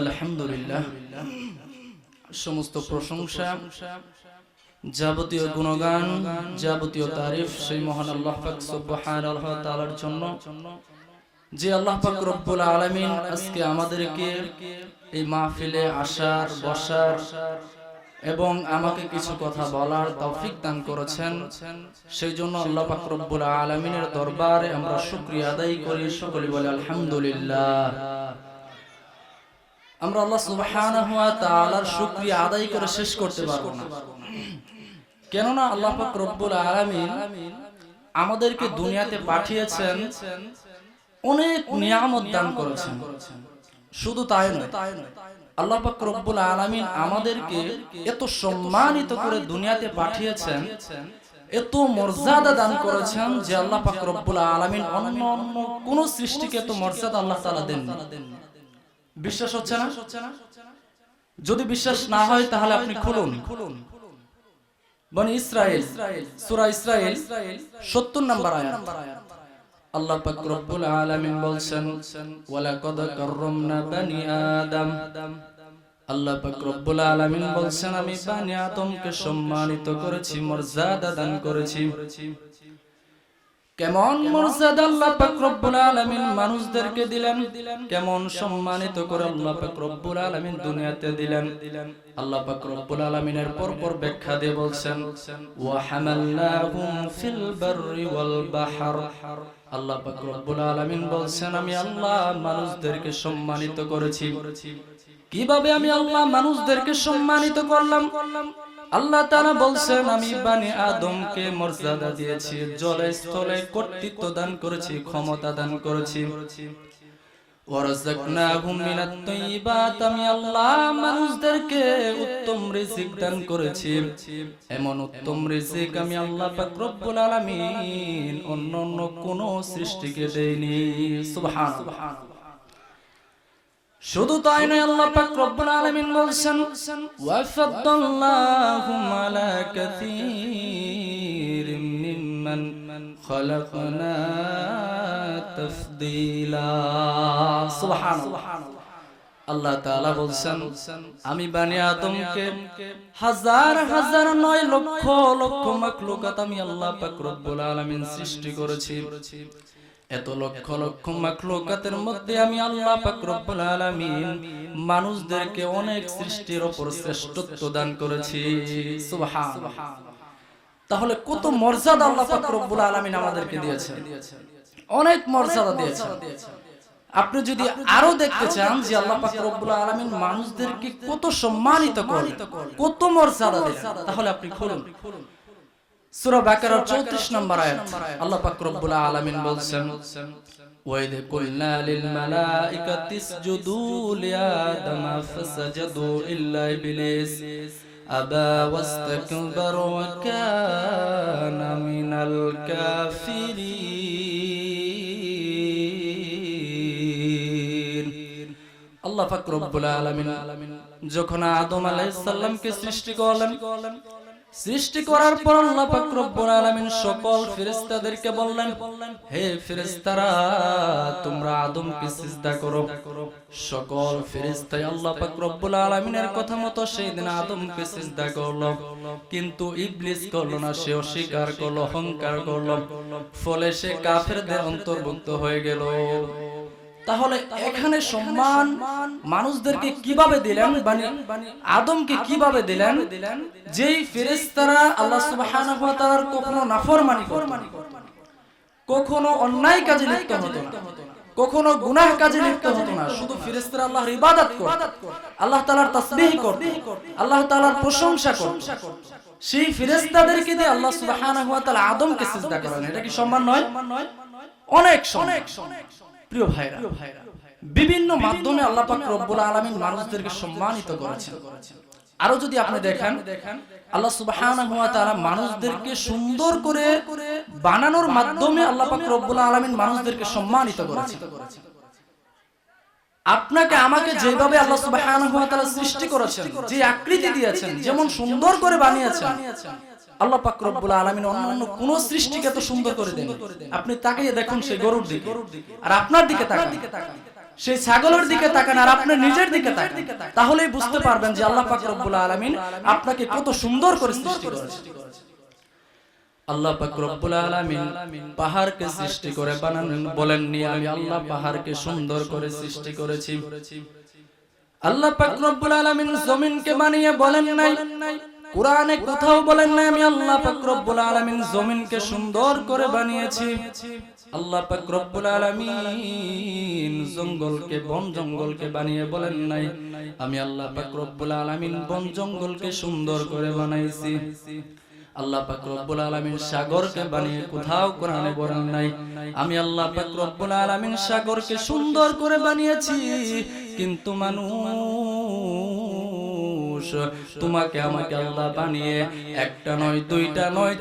আলহামদুলিল্লাহ, সমস্ত প্রশংসা, যাবতীয় গুণগান, যাবতীয় তারিফ সেই মহান আল্লাহ পাক সুবহানাহু ওয়া তাআলার জন্য, যে আল্লাহ পাক রব্বুল আলামিন আজকে আমাদেরকে এই মাহফিলে আসার, বসার এবং আমাকে কিছু কথা বলার তৌফিক দান করেছেন। সেই জন্য আল্লাহ পাক রব্বুল আলামিনের দরবারে আমরা শুকরিয়া আদায় করি। সকলে বলে আলহামদুলিল্লাহ। আমরা আল্লাহ সুবহানাহু ওয়া তাআলার শুকরিয়া আদায় করে শেষ করতে পারবো না, কেননা আল্লাহ পাক রব্বুল আলামিন আমাদেরকে দুনিয়াতে পাঠিয়েছেন, অনেক নিয়ামত দান করেছেন। শুধু তাই নয়, আল্লাহ পাক রব্বুল আলামিন আমাদেরকে এত সম্মানিত করে দুনিয়াতে পাঠিয়েছেন, এত মর্যাদা দান করেছেন যে আল্লাহ পাক রব্বুল আলামিন অন্য অন্য কোন সৃষ্টিকে এত মর্যাদা আল্লাহ তাআলা দেন। বিশ্বাস হচ্ছে না? যদি বিশ্বাস না হয় তাহলে আপনি খুলুন বনি ইসরাইল, সূরা ইসরাইল 70 নম্বর আয়াত। আল্লাহ পাক রব্বুল আলামিন বলছেন, ওয়ালাকাদ কাররামনা বানি আদম। আল্লাহ পাক রব্বুল আলামিন বলছেন, আমি বানি আদমকে সম্মানিত করেছি, মর্যাদা দান করেছি। কেমন মর্যাদা আল্লাহ পাক রব্বুল আলামিন মানুষদেরকে দিলেন, কেমন সম্মানিত করে আল্লাহ পাক রব্বুল আলামিন দুনিয়াতে দিলেন। আল্লাহ পাক রব্বুল আলামিনের পরপর ব্যাখ্যা দিয়ে বলছেন, ওয়া হামালনাহুম ফিল বাররি ওয়াল বাহর। আল্লাহ পাক রব্বুল আলামিন বলছেন, আমি আল্লাহ মানুষদেরকে সম্মানিত করেছি। কিভাবে আমি আল্লাহ মানুষদেরকে সম্মানিত করলাম? আল্লাহ তাআলা বলছেন, আমি বানি আদমকে মর্যাদা দিয়েছি, জলে স্থলে কর্তৃত্ব দান করেছি, ক্ষমতা দান করেছি। ওয়ারাযাকনাহুম মিনাত তাইয়্যিবাত, আমি আল্লাহ মানুষদেরকে উত্তম রিজিক দান করেছি। এমন উত্তম রিজিক আমি আল্লাহ পাক রব্বুল আলামিন অন্য অন্য কোন সৃষ্টিকে দেইনি। সুবহানাল্লাহ। শুধু তাই নয়, আল্লাহ পাক রব্বুল আলামিন বলছেন, ওয়া ফাদ্দালনাহুম আলা কাসীরিম মিম্মান খালাকনা তাফদীলা। সুবহানাল্লাহ। আল্লাহ তাআলা বলছেন, আমি বানি আদমকে হাজার হাজার নয় লক্ষ লক্ষ মাখলুকাত আমি আল্লাহ পাক রব্বুল আলামিন সৃষ্টি করেছি। এত লক্ষ লক্ষ মাখলুকাতের মধ্যে আমি আল্লাহ পাক রব্বুল আলামিন মানুষদেরকে অনেক সৃষ্টির উপর শ্রেষ্ঠত্ব দান করেছি। সুবহানাল্লাহ। তাহলে কত মর্যাদা আল্লাহ পাক রব্বুল আলামিন আমাদেরকে দিয়েছেন, অনেক মর্যাদা দিয়েছেন। আপনি যদি আরো দেখতে চান যে আল্লাহ পাক রব্বুল আলামিন মানুষদেরকে কত সম্মানিত করেন, কত মর্যাদা দেন, তাহলে আপনি খুলুন সূরা বাকারার 34 নম্বর আয়াত। আল্লাহ পাক রব্বুল আলামিন বলছেন, ওয়াইদ কুলনা লিল মালাইকাতি ইসজুদু লিআদামা ফাসাজাদু ইল্লা ইবলিস আবা ওয়াস্তাকবারা ওয়া কানা মিনাল কাফিরিন। আল্লাহ পাক রব্বুল আলামিন যখন আদম আলাইহিস সালামকে সৃষ্টি করলেন, সৃষ্টি করার পর আল্লাহ পাক রব্বুল আলামিন সকল ফেরেশতাদেরকে বললেন, হে ফেরেশতারা, তোমরা আদমকে সিজদা করো। সকল ফেরেশতাই আল্লাহ পাক রব্বুল আলামিনের কথা মতো সেইদিন আদমকে সিজদা করলো, কিন্তু ইবলিস করলো না, সে অস্বীকার করলো, অহংকার করলো, ফলে সে কাফেরদের অন্তর্ভুক্ত হয়ে গেল। তাহলে এখানে সম্মান মানুষদেরকে কিভাবে দিলেন, আদমকে কিভাবে দিলেন? যেই ফেরেশতারা আল্লাহ সুবহানাহু ওয়া তাআলার কখনো নাফরমানি করত না, কখনো অন্যায় কাজে লিপ্ত হতো না, কখনো গুনাহ কাজে লিপ্ত হতো না, শুধু ফেরেশতারা আল্লাহর ইবাদত করত, আল্লাহ তাআলার তাসবিহ করত, আল্লাহ তাআলার প্রশংসা করত। সেই ফেরেশতাদেরকে দিয়ে আল্লাহ সুবহানাহু ওয়া তাআলা আদমকে সিজদা করালেন। এটা কি সম্মান নয়? অনেক সম্মান। প্রিয় ভাইরা, বিভিন্ন মাধ্যমে আল্লাহ পাক রব্বুল আলামিন মানুষদেরকে সম্মানিত করেছেন। আরো যদি আপনি দেখেন, আল্লাহ সুবহানাহু ওয়া তাআলা মানুষদেরকে সুন্দর করে বানানোর মাধ্যমে আল্লাহ পাক রব্বুল আলামিন মানুষদেরকে সম্মানিত করেছেন। আপনাকে আমাকে যেভাবে আল্লাহ সুবহানাহু ওয়া তাআলা সৃষ্টি করেছেন, যে আকৃতি দিয়েছেন, যেমন সুন্দর করে বানিয়েছেন, আল্লাহ পাক রব্বুল আলামিন অন্য কোন সৃষ্টিকে এত সুন্দর করে দেন। আপনি তাকিয়ে দেখুন সেই গরুর দিকে, আর আপনার দিকে তাকান, সেই ছাগলের দিকে তাকান আর আপনি নিজের দিকে তাকান, তাহলেই বুঝতে পারবেন যে আল্লাহ পাক রব্বুল আলামিন আপনাকে কত সুন্দর করে সৃষ্টি করেছেন। আল্লাহ পাক রব্বুল আলামিন পাহাড়কে সৃষ্টি করে বানালেন, বলেননি আমি আল্লাহ পাহাড়কে সুন্দর করে সৃষ্টি করেছি। আল্লাহ পাক রব্বুল আলামিন জমিনকে বানিয়ে বলেন নাই, কোরআনে কোথাও বলেন নাই আমি আল্লাহ পাক রব্বুল আলামিন জমিনকে সুন্দর করে বানিয়েছি। আল্লাহ পাক রব্বুল আলামিন জঙ্গলকে বন জঙ্গলকে বানিয়ে বলেন নাই আমি আল্লাহ পাক রব্বুল আলামিন বন জঙ্গলকে সুন্দর করে বানাইছি। আল্লাহ পাক রব্বুল আলামিন সাগরকে বানিয়ে কোথাও কোরআনে বলেন নাই আমি আল্লাহ পাক রব্বুল আলামিন সাগরকে সুন্দর করে বানিয়েছি। কিন্তু মানুষ, তোমাকে আমাকে আল্লাহ বানিয়ে একটা নয় দুইটা নয়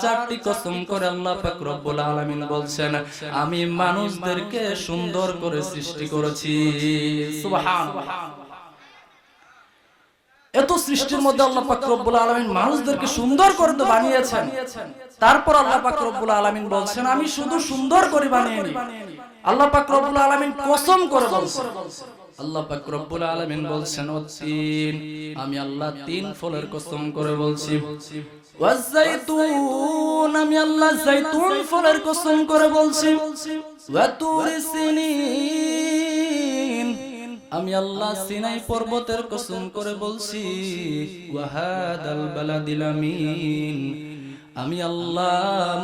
চারটি কসম করে আল্লাহ পাক রব্বুল আলামিন বলছেন আমি মানুষদেরকে সুন্দর করে সৃষ্টি করেছি। সুবহানাল্লাহ। এত সৃষ্টির মধ্যে আল্লাহ পাক রব্বুল আলামিন মানুষদেরকে সুন্দর করে তো বানিয়েছেন, তারপর আল্লাহ পাক রব্বুল আলামিন বলছেন আমি শুধু সুন্দর করে বানিয়েনি, আল্লাহ পাক রব্বুল আলামিন কসম করে বলছেন। আল্লাহ পাক রব্বুল আলামিন বলছেন তিন, আমি আল্লাহ তিন ফলের কসম করে বলছি। ওয়াজাইতুন, আমি আল্লাহ জাইতুন ফলের কসম করে বলছি। ওয়া তুরি সিনিন, আমি আল্লাহ সিনাই পর্বতের কসম করে বলছি। ওয়া হাদাল বালাদিল আমিন, আমি আল্লাহ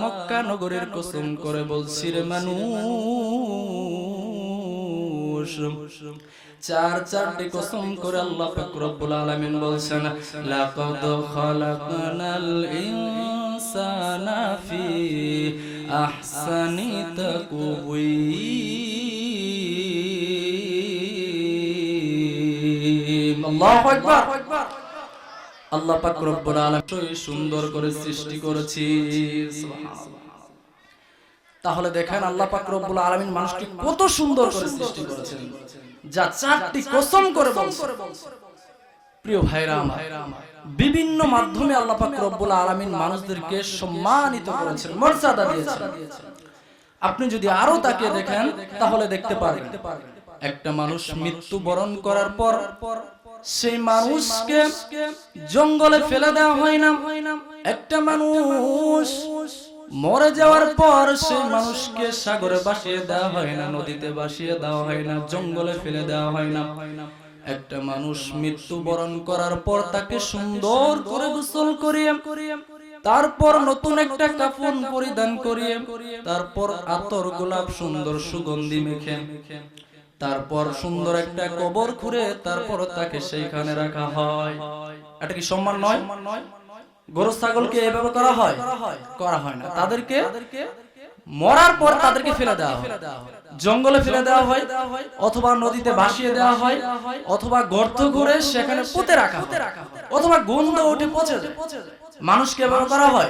মক্কা নগরের কসম করে বলছি। রে মানুষ, চারটি কসম করে আল্লাহ পাক রব্বুল আলামিন বলছেন লাকাদ খালাকনাল ইনসানা ফি আহসানি তাকওয়িম। আল্লাহু আকবার। আল্লাহ পাক রব্বুল আলামিন সুন্দর করে সৃষ্টি করেছি। সুবহানাল্লাহ। তাহলে দেখেন আল্লাহ পাক রব্বুল আলামিন মানুষকে কত সুন্দর করে সৃষ্টি করেছেন, যা চারটি কসম করে বলছেন। প্রিয় ভাইরা আমার, বিভিন্ন মাধ্যমে আল্লাহ পাক রব্বুল আলামিন মানুষদেরকে সম্মানিত করেছেন, মর্যাদা দিয়েছেন। আপনি যদি আরো তাকিয়ে দেখেন তাহলে দেখতে পারবেন একটা মানুষ মৃত্যুবরণ করার পর সেই মানুষকে জঙ্গলে ফেলে দেওয়া হয় না। একটা মানুষ মরে যাওয়ার পর সেই মানুষকে সাগরে ভাসিয়ে দেওয়া হয় না, নদীতে ভাসিয়ে দেওয়া হয় না, জঙ্গলে ফেলে দেওয়া হয় না। একটা মানুষ মৃত্যুবরণ করার পর তাকে সুন্দর করে গোসল করিয়ে, তারপর নতুন একটা কাফন পরিধান করিয়ে, তারপর আতর গোলাপ সুন্দর সুগন্ধি মেখে, তারপর সুন্দর একটা কবর খুঁড়ে তারপর তাকে সেইখানে রাখা হয়। এটা কি সম্মান নয়? গরু ছাগলকে এভাবে করা হয়? করা হয় না। তাদেরকে মরার পর তাদেরকে ফেলে দেওয়া হয়, জঙ্গলে ফেলে দেওয়া হয়, অথবা নদীতে ভাসিয়ে দেওয়া হয়, অথবা গর্ত করে সেখানে পুঁতে রাখা হয়, অথবা গন্ধ উঠে পচে যায়। মানুষকে এভাবে করা হয়।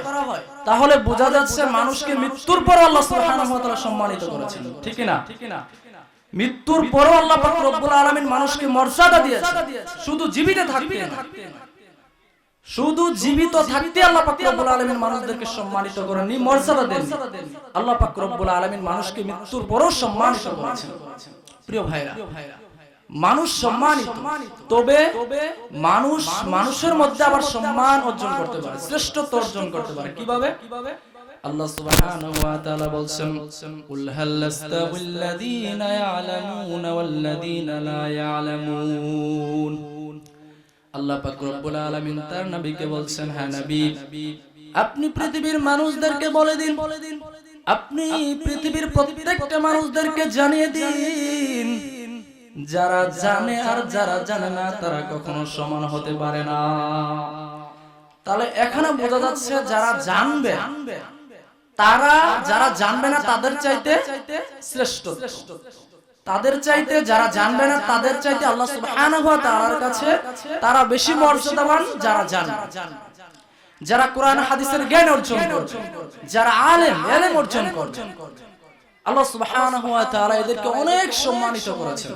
তাহলে বোঝা যাচ্ছে মানুষকে মৃত্যুর পর আল্লাহ সুবহানাহু ওয়া তাআলা সম্মানিত করেছেন, ঠিক না? মৃত্যুর পর আল্লাহ পাক রব্বুল আলামিন মানুষকে মর্যাদা দিয়েছেন। শুধু জীবিত থাকতে না, শুধু জীবিত থাকতে আল্লাহ পাক রব্বুল আলামিন মানুষদেরকে সম্মানিত করেননি, মর্যাদা দেন। আল্লাহ পাক রব্বুল আলামিন মানুষকে মৃত্যুর পরও সম্মানিত করেছেন। প্রিয় ভাইরা, মানুষ সম্মানিত, তবে মানুষ মানুষের মধ্যে আবার সম্মান অর্জন করতে পারে, শ্রেষ্ঠত্ব অর্জন করতে পারে। কিভাবে? আল্লাহ সুবহানাহু ওয়া তাআলা বলছেন কুল হাল ইস্তাবিল্লাযীনা ইয়ালামুনা ওয়াল্লাযীনা লা ইয়ালামুন। আল্লাহ পাক রব্বুল আলামিন তার নবীকে বলছেন, হ্যাঁ নবী, আপনি পৃথিবীর মানুষদেরকে বলে দিন, আপনি পৃথিবীর প্রত্যেকটা মানুষদেরকে জানিয়ে দিন, যারা জানে আর যারা জানে না তারা কখনো সমান হতে পারে না। তাহলে এখানে বোঝা যাচ্ছে যারা জানবে তারা যারা জানবে না তাদের চাইতে শ্রেষ্ঠ, তাদের চাইতে যারা জানবে না তাদের চাইতে আল্লাহ সুবহানাহু ওয়া তাআলার কাছে তারা বেশি মর্যাদাবান। যারা জানে, যারা কোরআন হাদিসের জ্ঞান অর্জন করে, যারা আলেম ইলম অর্জন করে, আল্লাহ সুবহানাহু ওয়া তাআলা এদেরকে অনেক সম্মানিত করেছেন,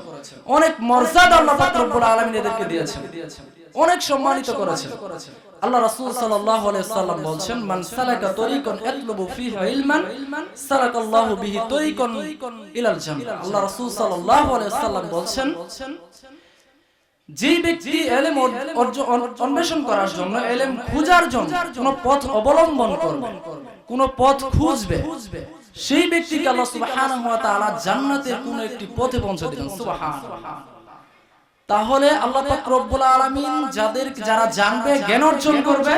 অনেক মর্যাদা আল্লাহ পাক রব্বুল আলামিন এদেরকে দিয়েছেন, অনেক সম্মানিত করেছেন। আল্লাহ রাসূল সাল্লাল্লাহু আলাইহি ওয়াসাল্লাম বলেন, মান সালাকা তরিকান ইয়াতলুবু ফিহি ইলমান সালাকাল্লাহু বিহি তরিকান ইলাল জান্নাহ। আল্লাহ রাসূল সাল্লাল্লাহু আলাইহি ওয়াসাল্লাম বলেন, যে ব্যক্তি ইলম অন্বেষণ করার জন্য, ইলম খোঁজার জন্য কোন পথ অবলম্বন করবে, কোন পথ খুঁজবে, সেই ব্যক্তিকে আল্লাহ সুবহানাহু ওয়া তাআলা জান্নাতের কোন একটি পথে পৌঁছে দিবেন। সুবহানাল্লাহ। তাহলে আল্লাহ পাক রব্বুল আলামিন যারা জানবে, জ্ঞান অর্জন করবে,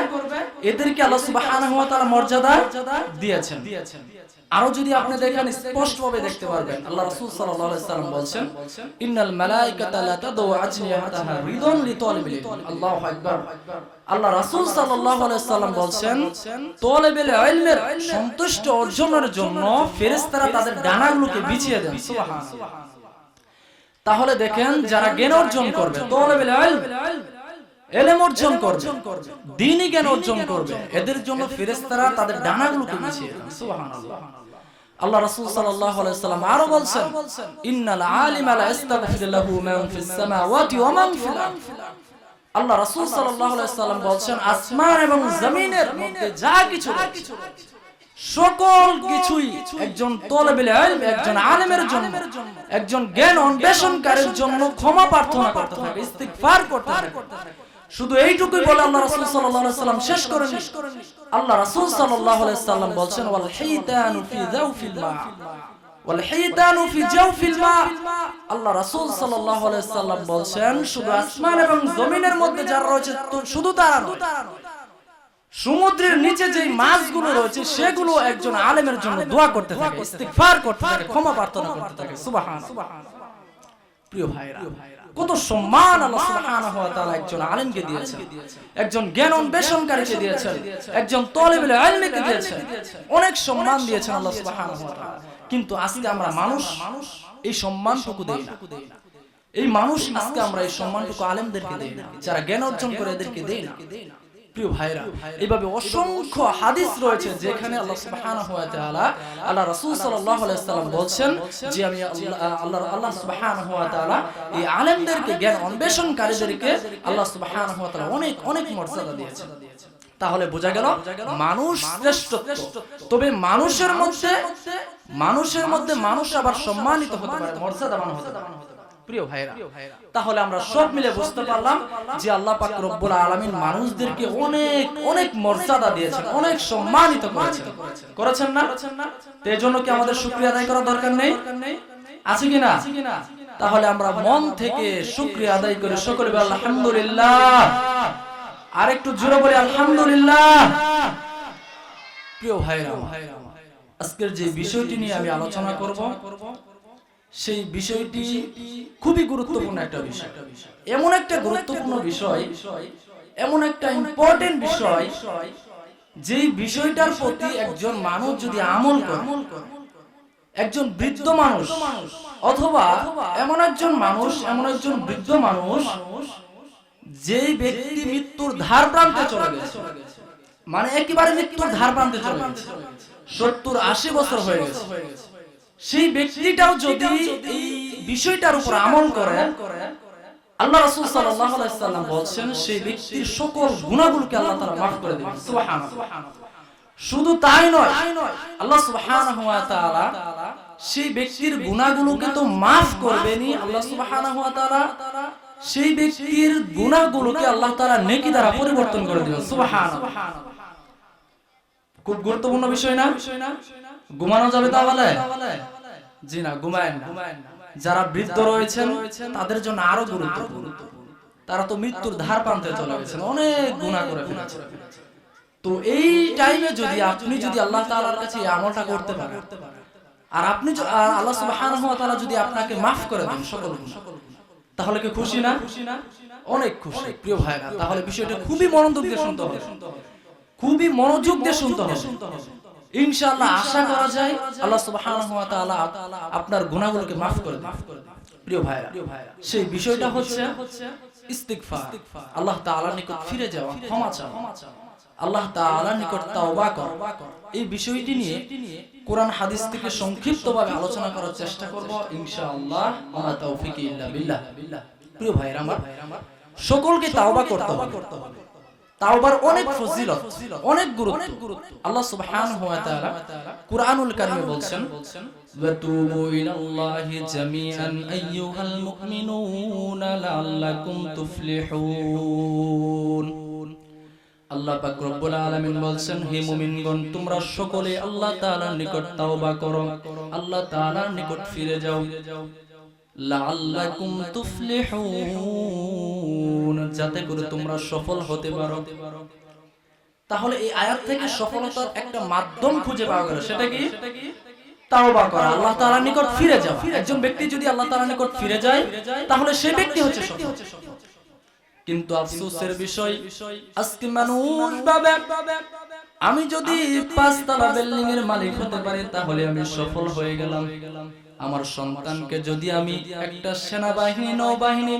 এদেরকে আল্লাহ সুবহানাহু ওয়া তাআলা মর্যাদা দিয়েছেন। আরো যদি আপনি দেখেন, স্পষ্টভাবে দেখতে পারবেন, আল্লাহ রাসূল সাল্লাল্লাহু আলাইহি ওয়াসাল্লাম বলেন, ইন্নাল মালাইকাতা লা তাদউ আজনিহাতাহা রিদান লিতালিবিল ইলম। আল্লাহু আকবার। আল্লাহ রাসূল সাল্লাল্লাহু আলাইহি ওয়াসাল্লাম বলেন, তালিবুল ইলমের সন্তুষ্ট অর্জনের জন্য ফেরেশতারা তাদের ডানাগুলোকে বিছিয়ে দেন। সুবহানাল্লাহ। তাহলে দেখেন, যারা জ্ঞান অর্জন করবে, তালিবুল ইলম অর্জন করবে, দ্বীনি জ্ঞান অর্জন করবে, এদের জন্য ফেরেশতারা তাদের ডানাগুলোকে বিছিয়ে দেন। সুবহানাল্লাহ। আল্লাহ রাসূল সাল্লাল্লাহু আলাইহি ওয়াসাল্লাম আরো বলেন, ইন্নাল আলিমা লা ইস্তাগফিরু লাহু মান ফিস সামাওয়াতি ওয়া মান ফিল আরদ। আল্লাহ রাসূল সাল্লাল্লাহু আলাইহি ওয়াসাল্লাম বলেন, আসমান এবং জমিনের মধ্যে যা কিছু রয়েছে, সকল কিছুই একজন তালিবুল ইলম, একজন আলেমের জন্য, একজন জ্ঞান অন্বেষণকারীর জন্য ক্ষমা প্রার্থনা করতে থাকে, ইস্তিগফার করতে থাকে। শুধু এইটুকুই বলে আল্লাহ রাসূল সাল্লাল্লাহু আলাইহি ওয়াসাল্লাম শেষ করেন। আল্লাহ রাসূল সাল্লাল্লাহু আলাইহি ওয়াসাল্লাম বলেন, ওয়াল হিতানু ফি জাওফিল মা, ওয়াল হিতানু ফি জাওফিল মা। আল্লাহ রাসূল সাল্লাল্লাহু আলাইহি ওয়াসাল্লাম বলেন, শুধু আসমান এবং জমিনের মধ্যে যারা রয়েছে শুধু তারা নয়, সমুদ্রের নিচে যে মাছগুলো রয়েছে সেগুলো একজন আলেমের জন্য দোয়া করতে থাকে, ইস্তিগফার করতে থাকে, ক্ষমা প্রার্থনা করতে থাকে। সুবহানাল্লাহ। প্রিয় ভাইরা, কত সম্মান আল্লাহ সুবহানাহু ওয়া তাআলা একজন আলেমকে দিয়েছেন, একজন জ্ঞান অন্বেষণকারীকে দিয়েছেন, একজন তালিবুল ইলমকে দিয়েছেন, অনেক সম্মান দিয়েছেন আল্লাহ সুবহানাহু ওয়া তাআলা। কিন্তু আজকে আমরা মানুষ এই সম্মানটুকু দেই না। এই মানুষ আজকে আমরা এই সম্মানটুকু আলেমদেরকে দেই না, যারা জ্ঞান অর্জন করে এদেরকে দেই না। প্রিয় ভাইরা, এইভাবে অসংখ্য হাদিস রয়েছে যেখানে আল্লাহ সুবহানাহু ওয়া তাআলা, আল্লাহ রাসূল সাল্লাল্লাহু আলাইহি ওয়াসাল্লাম বলেন যে আমি আল্লাহ সুবহানাহু ওয়া তাআলা এই আলেমদেরকে, জ্ঞান অন্বেষণকারীদেরকে আল্লাহ সুবহানাহু ওয়া তাআলা অনেক অনেক মর্যাদা দিয়েছেন। তাহলে বোঝা গেল মানুষ শ্রেষ্ঠত্ব। তবে মানুষের মধ্যে মানুষ আবার সম্মানিত হতে পারে, মর্যাদাবান হতে পারে। প্রিয় ভাইরা, তাহলে আমরা সব মিলে বুঝতে পারলাম যে আল্লাহ পাক রব্বুল আলামিন মানুষদেরকে অনেক অনেক মর্যাদা দিয়েছেন, অনেক সম্মানিত করেছেন না? তো এজন্য কি আমাদের শুকরিয়া আদায় করা দরকার নেই? আছে কিনা? তাহলে আমরা মন থেকে শুকরিয়া আদায় করে সকলে বলি আলহামদুলিল্লাহ। আর একটু জোরে বলি আলহামদুলিল্লাহ। প্রিয় ভাইরা, আজকের যে বিষয়টি নিয়ে আমি আলোচনা করব, সেই বিষয়টি খুবই গুরুত্বপূর্ণ একটা বিষয়। এমন একটা গুরুত্বপূর্ণ বিষয়, এমন একটা ইম্পর্টেন্ট বিষয়, যেই বিষয়টার প্রতি একজন মানুষ যদি আমল করে, একজন বৃদ্ধ মানুষ অথবা এমন একজন বৃদ্ধ মানুষ, যেই ব্যক্তি মৃত্যুর ধার প্রান্তে চলে গেছে, মানে একেবারে মৃত্যুর ধার প্রান্তে চলে গেছে, 70-80 বছর হয়ে গেছে, সেই ব্যক্তিটাও যদি এই বিষয়টার উপর আমল করে, আল্লাহ রাসূল সাল্লাল্লাহু আলাইহি ওয়াসাল্লাম বলেন সেই ব্যক্তির সকল গুনাহগুলোকে আল্লাহ তাআলা maaf করে দিবেন। সুবহানাল্লাহ। শুধু তাই নয়, আল্লাহ সুবহানাহু ওয়া তাআলা সেই ব্যক্তির গুনাহগুলোকে তো maaf করবেনই, আল্লাহ সুবহানাহু ওয়া তাআলা সেই ব্যক্তির গুনাহগুলোকে আল্লাহ তাআলা নেকি দ্বারা পরিবর্তন করে দিবেন। সুবহানাল্লাহ। খুব গুরুত্বপূর্ণ বিষয় না? ঘুমানো যাবে তাহলে? জি না, ঘুমায়েন না। যারা বৃদ্ধ রয়েছেন তাদের জন্য আরো গুরুত্বপূর্ণ। তারা তো মৃত্যুর ধার প্রান্তে চলে গেছেন, অনেক গুনাহ করে ফেলেছেন। তো এই টাইমে আপনি যদি আল্লাহ তাআলার কাছে এই আমলটা করতে পারেন, আর আপনি আল্লাহ সুবহানাহু ওয়া তাআলা যদি আপনাকে maaf করে দেন সকল গুনাহ, তাহলে কি খুশি না? অনেক খুশি। প্রিয় ভাইরা, তাহলে বিষয়টা খুবই মনোযোগ দিয়ে শুনতে হবে, খুবই মনোযোগ দিয়ে শুনতে হবে। ইনশাআল্লাহ আশা করা যায় আল্লাহ সুবহানাহু ওয়া তাআলা আপনার গুনাহগুলোকে maaf করে দেন। প্রিয় ভাইরা, সেই বিষয়টা হচ্ছে ইস্তিগফার, আল্লাহ তাআলার নিকট ফিরে যাওয়া, ক্ষমা চাওয়া। আল্লাহ তাআলার নিকট তাওবা কর, এই বিষয়টি নিয়ে কোরআন হাদিস থেকে সংক্ষিপ্তভাবে আলোচনা করার চেষ্টা করব ইনশাআল্লাহ। ওয়া তাওফিকি ইল্লা বিল্লাহ। প্রিয় ভাইরা আমার, সকলকে তাওবা করতে হবে। তাওবার অনেক ফজিলত, অনেক গুরুত্ব। আল্লাহ সুবহানাহু ওয়া তাআলা কুরআনুল কারীমে বলছেন, ওয়া তুবু ইলাল্লাহি জামিআন আইয়ুহাল মুমিনুনা লাআল্লাকুম তুফলিহুন। আল্লাহ পাক রব্বুল আলামিন বলছেন, হে মুমিনগণ, তোমরা সকলে আল্লাহ তাআলার নিকট তাওবা করো, আল্লাহ তাআলার নিকট ফিরে যাও, লাআল্লাকুম তুফলিহুন, যাতে করে তোমরা সফল হতে পারো। তাহলে এই আয়াত থেকে সফলতার একটা মাধ্যম খুঁজে পাওয়া গেল, সেটা কি? তাওবা করা, আল্লাহ তাআলার নিকট ফিরে যাওয়া। একজন ব্যক্তি যদি আল্লাহ তাআলার নিকট ফিরে যায়, তাহলে সেই ব্যক্তি হচ্ছে সফল। কিন্তু আফসোসের বিষয়, আজকে মানুষ ভাবে আমি যদি 5 তলা বিল্ডিং এর মালিক হতে পারি তাহলে আমি সফল হয়ে গেলাম। আমার সন্তানকে যদি আমি একটা সেনাবাহিনী, নৌবাহিনী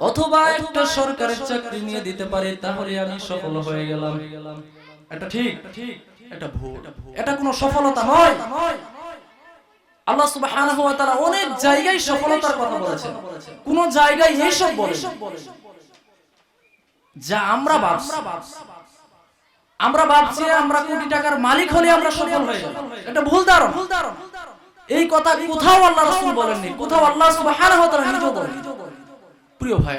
অথবা একটা সরকারের চাকরি নিয়ে দিতে পারি তাহলে আমি সফল হয়ে গেলাম। এটা ঠিক? এটা ভুল। এটা কোনো সফলতা নয়। আল্লাহ সুবহানাহু ওয়া তাআলা অনেক জায়গায় সফলতার কথা বলেছেন, কোন জায়গায় এইসব বলেছেন যা আমরা ভাবছি। আমরা ভাবছি আমরা কোটি টাকার মালিক হলে আমরা সফল হয়ে যাব। এটা ভুল ধারণা। এই কথা কোথাও আল্লাহ রাসূল বলেননি, কোথাও আল্লাহ সুবহানাহু ওয়া তাআলা নিজেও বলেননি। প্রিয় ভাই,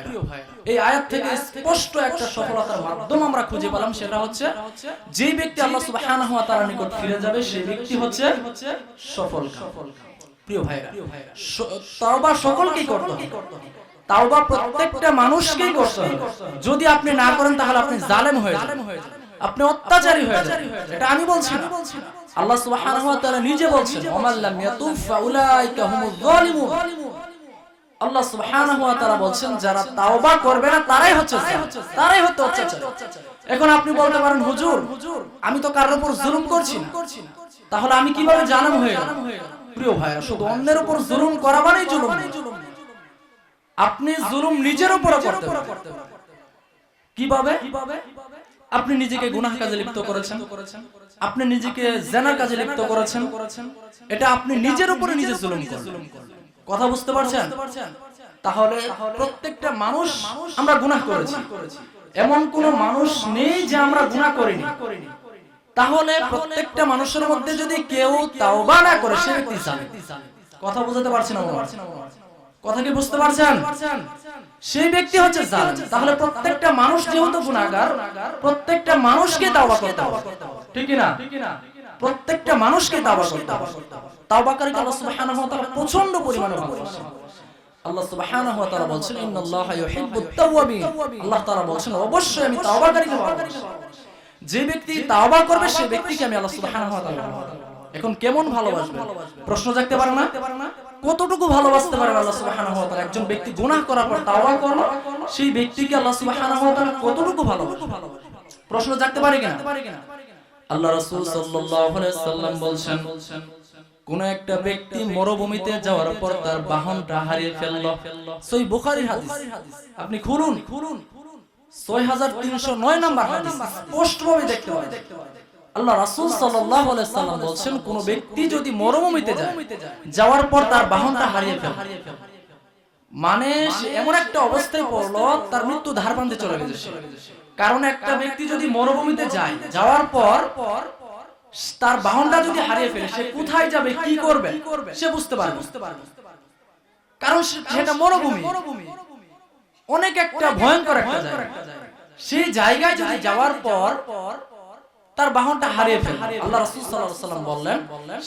এই আয়াত থেকে স্পষ্ট একটা সফলতার মাধ্যম আমরা খুঁজে পেলাম, সেটা হচ্ছে যে ব্যক্তি আল্লাহ সুবহানাহু ওয়া তাআলার নিকট ফিরে যাবে সেই ব্যক্তি হচ্ছে সফল। প্রিয় ভাইরা, তাওবা সকলকেই করতে হবে। তাওবা প্রত্যেকটা মানুষকেই করতে হবে। যদি আপনি না করেন তাহলে আপনি জালেম হয়ে যাবেন, আপনি অত্যাচারী হয়ে যাবেন। এটা আমি বলছি না, আল্লাহ সুবহানাহু ওয়া তাআলা নিজে বলছেন, ওয়ামান লাম ইয়াতুব ফাউলাইকা হুমুয যালিমুন। আল্লাহ সুবহানাহু ওয়া তাআলা বলছেন যারা তাওবা করবে না তারাই হচ্ছে অত্যাচারী। এখন আপনি বলতে পারেন, হুজুর আমি তো কারোর উপর জুলুম করছি না, তাহলে আমি কিভাবে জালেম হয়ে গেলাম? প্রিয় ভাইরা, শুধু অন্যের উপর জুলুম করা মানেই জুলুম। আপনি জুলুম নিজের উপর করতে পারেন। কিভাবে? আপনি নিজেকে গুনাহ কাজে লিপ্ত করেছেন, আপনি নিজেকে জিনার কাজে লিপ্ত করেছেন, এটা আপনি নিজের উপরে নিজে জুলুম করলেন। কথা বুঝতে পারছেন? তাহলে প্রত্যেকটা মানুষ আমরা গুনাহ করেছি, এমন কোন মানুষ নেই যে আমরা গুনাহ করিনি। তাহলে প্রত্যেকটা মানুষের মধ্যে যদি কেউ তাওবা না করে সে ব্যক্তি জালেম। কথা বুঝতে পারছেন না? কথা কি বুঝতে পারছেন? সেই ব্যক্তি হচ্ছে জালেম। তাহলে প্রত্যেকটা মানুষ যেহেতু গুনাহগার, প্রত্যেকটা মানুষকে তাওবা করতে হবে, ঠিক কি না? প্রত্যেকটা মানুষকে তাওবা করতে হবে। তাওবাকারীকে আল্লাহ সুবহানাহু ওয়া তাআলা প্রচন্ড পরিমাণে ভালোবাসেন। আল্লাহ সুবহানাহু ওয়া তাআলা বলেন, ইন্নাল্লাহা ইউহিব্বুত তাওয়াবিন। আল্লাহ তাআলা বলেন অবশ্যই আমি তাওবাকারীকে ভালোবাসি। যে ব্যক্তি তাওবা করবে সেই ব্যক্তিকে আমি আল্লাহ সুবহানাহু ওয়া তাআলা ভালোবাসি। এখন কেমন ভালোবাসবেন? প্রশ্ন জাগতে পারে না? কতটুকু ভালোবাসতে পারে আল্লাহ সুবহানাহু ওয়া তাআলা? একজন ব্যক্তি গুনাহ করার পর তাওবা করলো, সেই ব্যক্তিকে আল্লাহ সুবহানাহু ওয়া তাআলা কতটুকু ভালোবাসে? প্রশ্ন জাগতে পারে কিনা? আল্লাহ রাসূল সাল্লাল্লাহু আলাইহি সাল্লাম বলেন, কোন একটা ব্যক্তি মরুভূমিতে যাওয়ার পর তার বাহনটা হারিয়ে ফেলল। সহিহ বুখারীর হাদিস, আপনি খুলুন 6309 নাম্বার হাদিস, স্পষ্টভাবে দেখতে পাবেন। আল্লাহ রাসূল সাল্লাল্লাহু আলাইহি সাল্লাম বলেন, কোন ব্যক্তি যদি মরুভূমিতে যায়, যাওয়ার পর তার বাহনটা হারিয়ে ফেলে, মানে সে এমন একটা অবস্থায় পড়লো তার মৃত্যু ধারবান্ধে চলে গেছে। কারণ একটা ব্যক্তি যদি মরুভূমিতে যায়, যাওয়ার পর তার বাহনটা যদি হারিয়ে ফেলে, সে কোথায় যাবে, কি করবে সে বুঝতে পারবে। কারণ সেটা মরুভূমি, অনেক একটা ভয়ঙ্কর একটা জায়গা। সেই জায়গায় যদি যাওয়ার পর তার বাহনটা হারিয়ে ফেলে, আল্লাহ রাসূল সাল্লাল্লাহু আলাইহি ওয়াসাল্লাম বললেন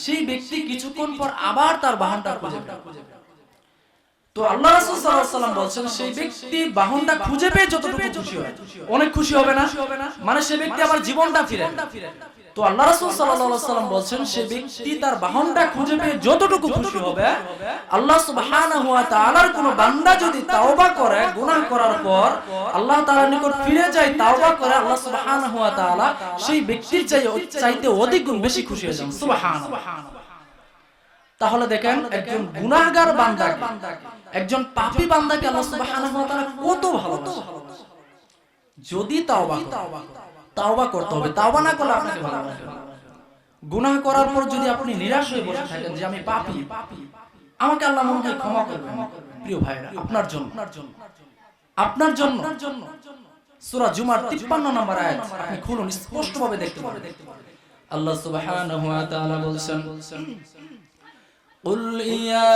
সেই ব্যক্তি কিছুক্ষণ পর আবার তার বাহনটা খুঁজে পাবে। তো আল্লাহ রাসূল সাল্লাল্লাহু আলাইহি ওয়াসাল্লাম বলেন সেই ব্যক্তি বাহনটা খুঁজে পেয়ে যতটুকু খুশি হয়, অনেক খুশি হবে না? মানে সে ব্যক্তি আবার জীবনটা ফিরে। তো আল্লাহ রাসূল সাল্লাল্লাহু আলাইহি ওয়াসাল্লাম বলেন সেই ব্যক্তি তার বাহনটা খুঁজে পেয়ে যতটুকু খুশি হবে, আল্লাহ সুবহানাহু ওয়া তাআলার কোন বান্দা যদি তাওবা করে, গুনাহ করার পর আল্লাহ তাআলার নিকট ফিরে যায়, তাওবা করে, আল্লাহ সুবহানাহু ওয়া তাআলা সেই ব্যক্তির চাইতে অধিক গুণ বেশি খুশি হয়ে যান। সুবহানাল্লাহ। তাহলে দেখেন একজন গুনাহগার বান্দাকে, একজন পাপী বান্দাকে আল্লাহ সুবহানাহু ওয়া তাআলা কত ভালোবাসেন। যদি তাওবা করে, তাওবা করতে হবে। তাওবা না করলে আপনাকে ভালো লাগবে না। গুনাহ করার পর যদি আপনি নিরাশ হয়ে বসে থাকেন যে আমি পাপী, আমাকে আল্লাহ মনে হয় ক্ষমা করবেন, প্রিয় ভাইরা আপনার জন্য সূরা জুমার 53 নম্বর আয়াত আপনি খুলুন, স্পষ্টভাবে দেখতে পাবেন। আল্লাহ সুবহানাহু ওয়া তাআলা বলেন, قل يا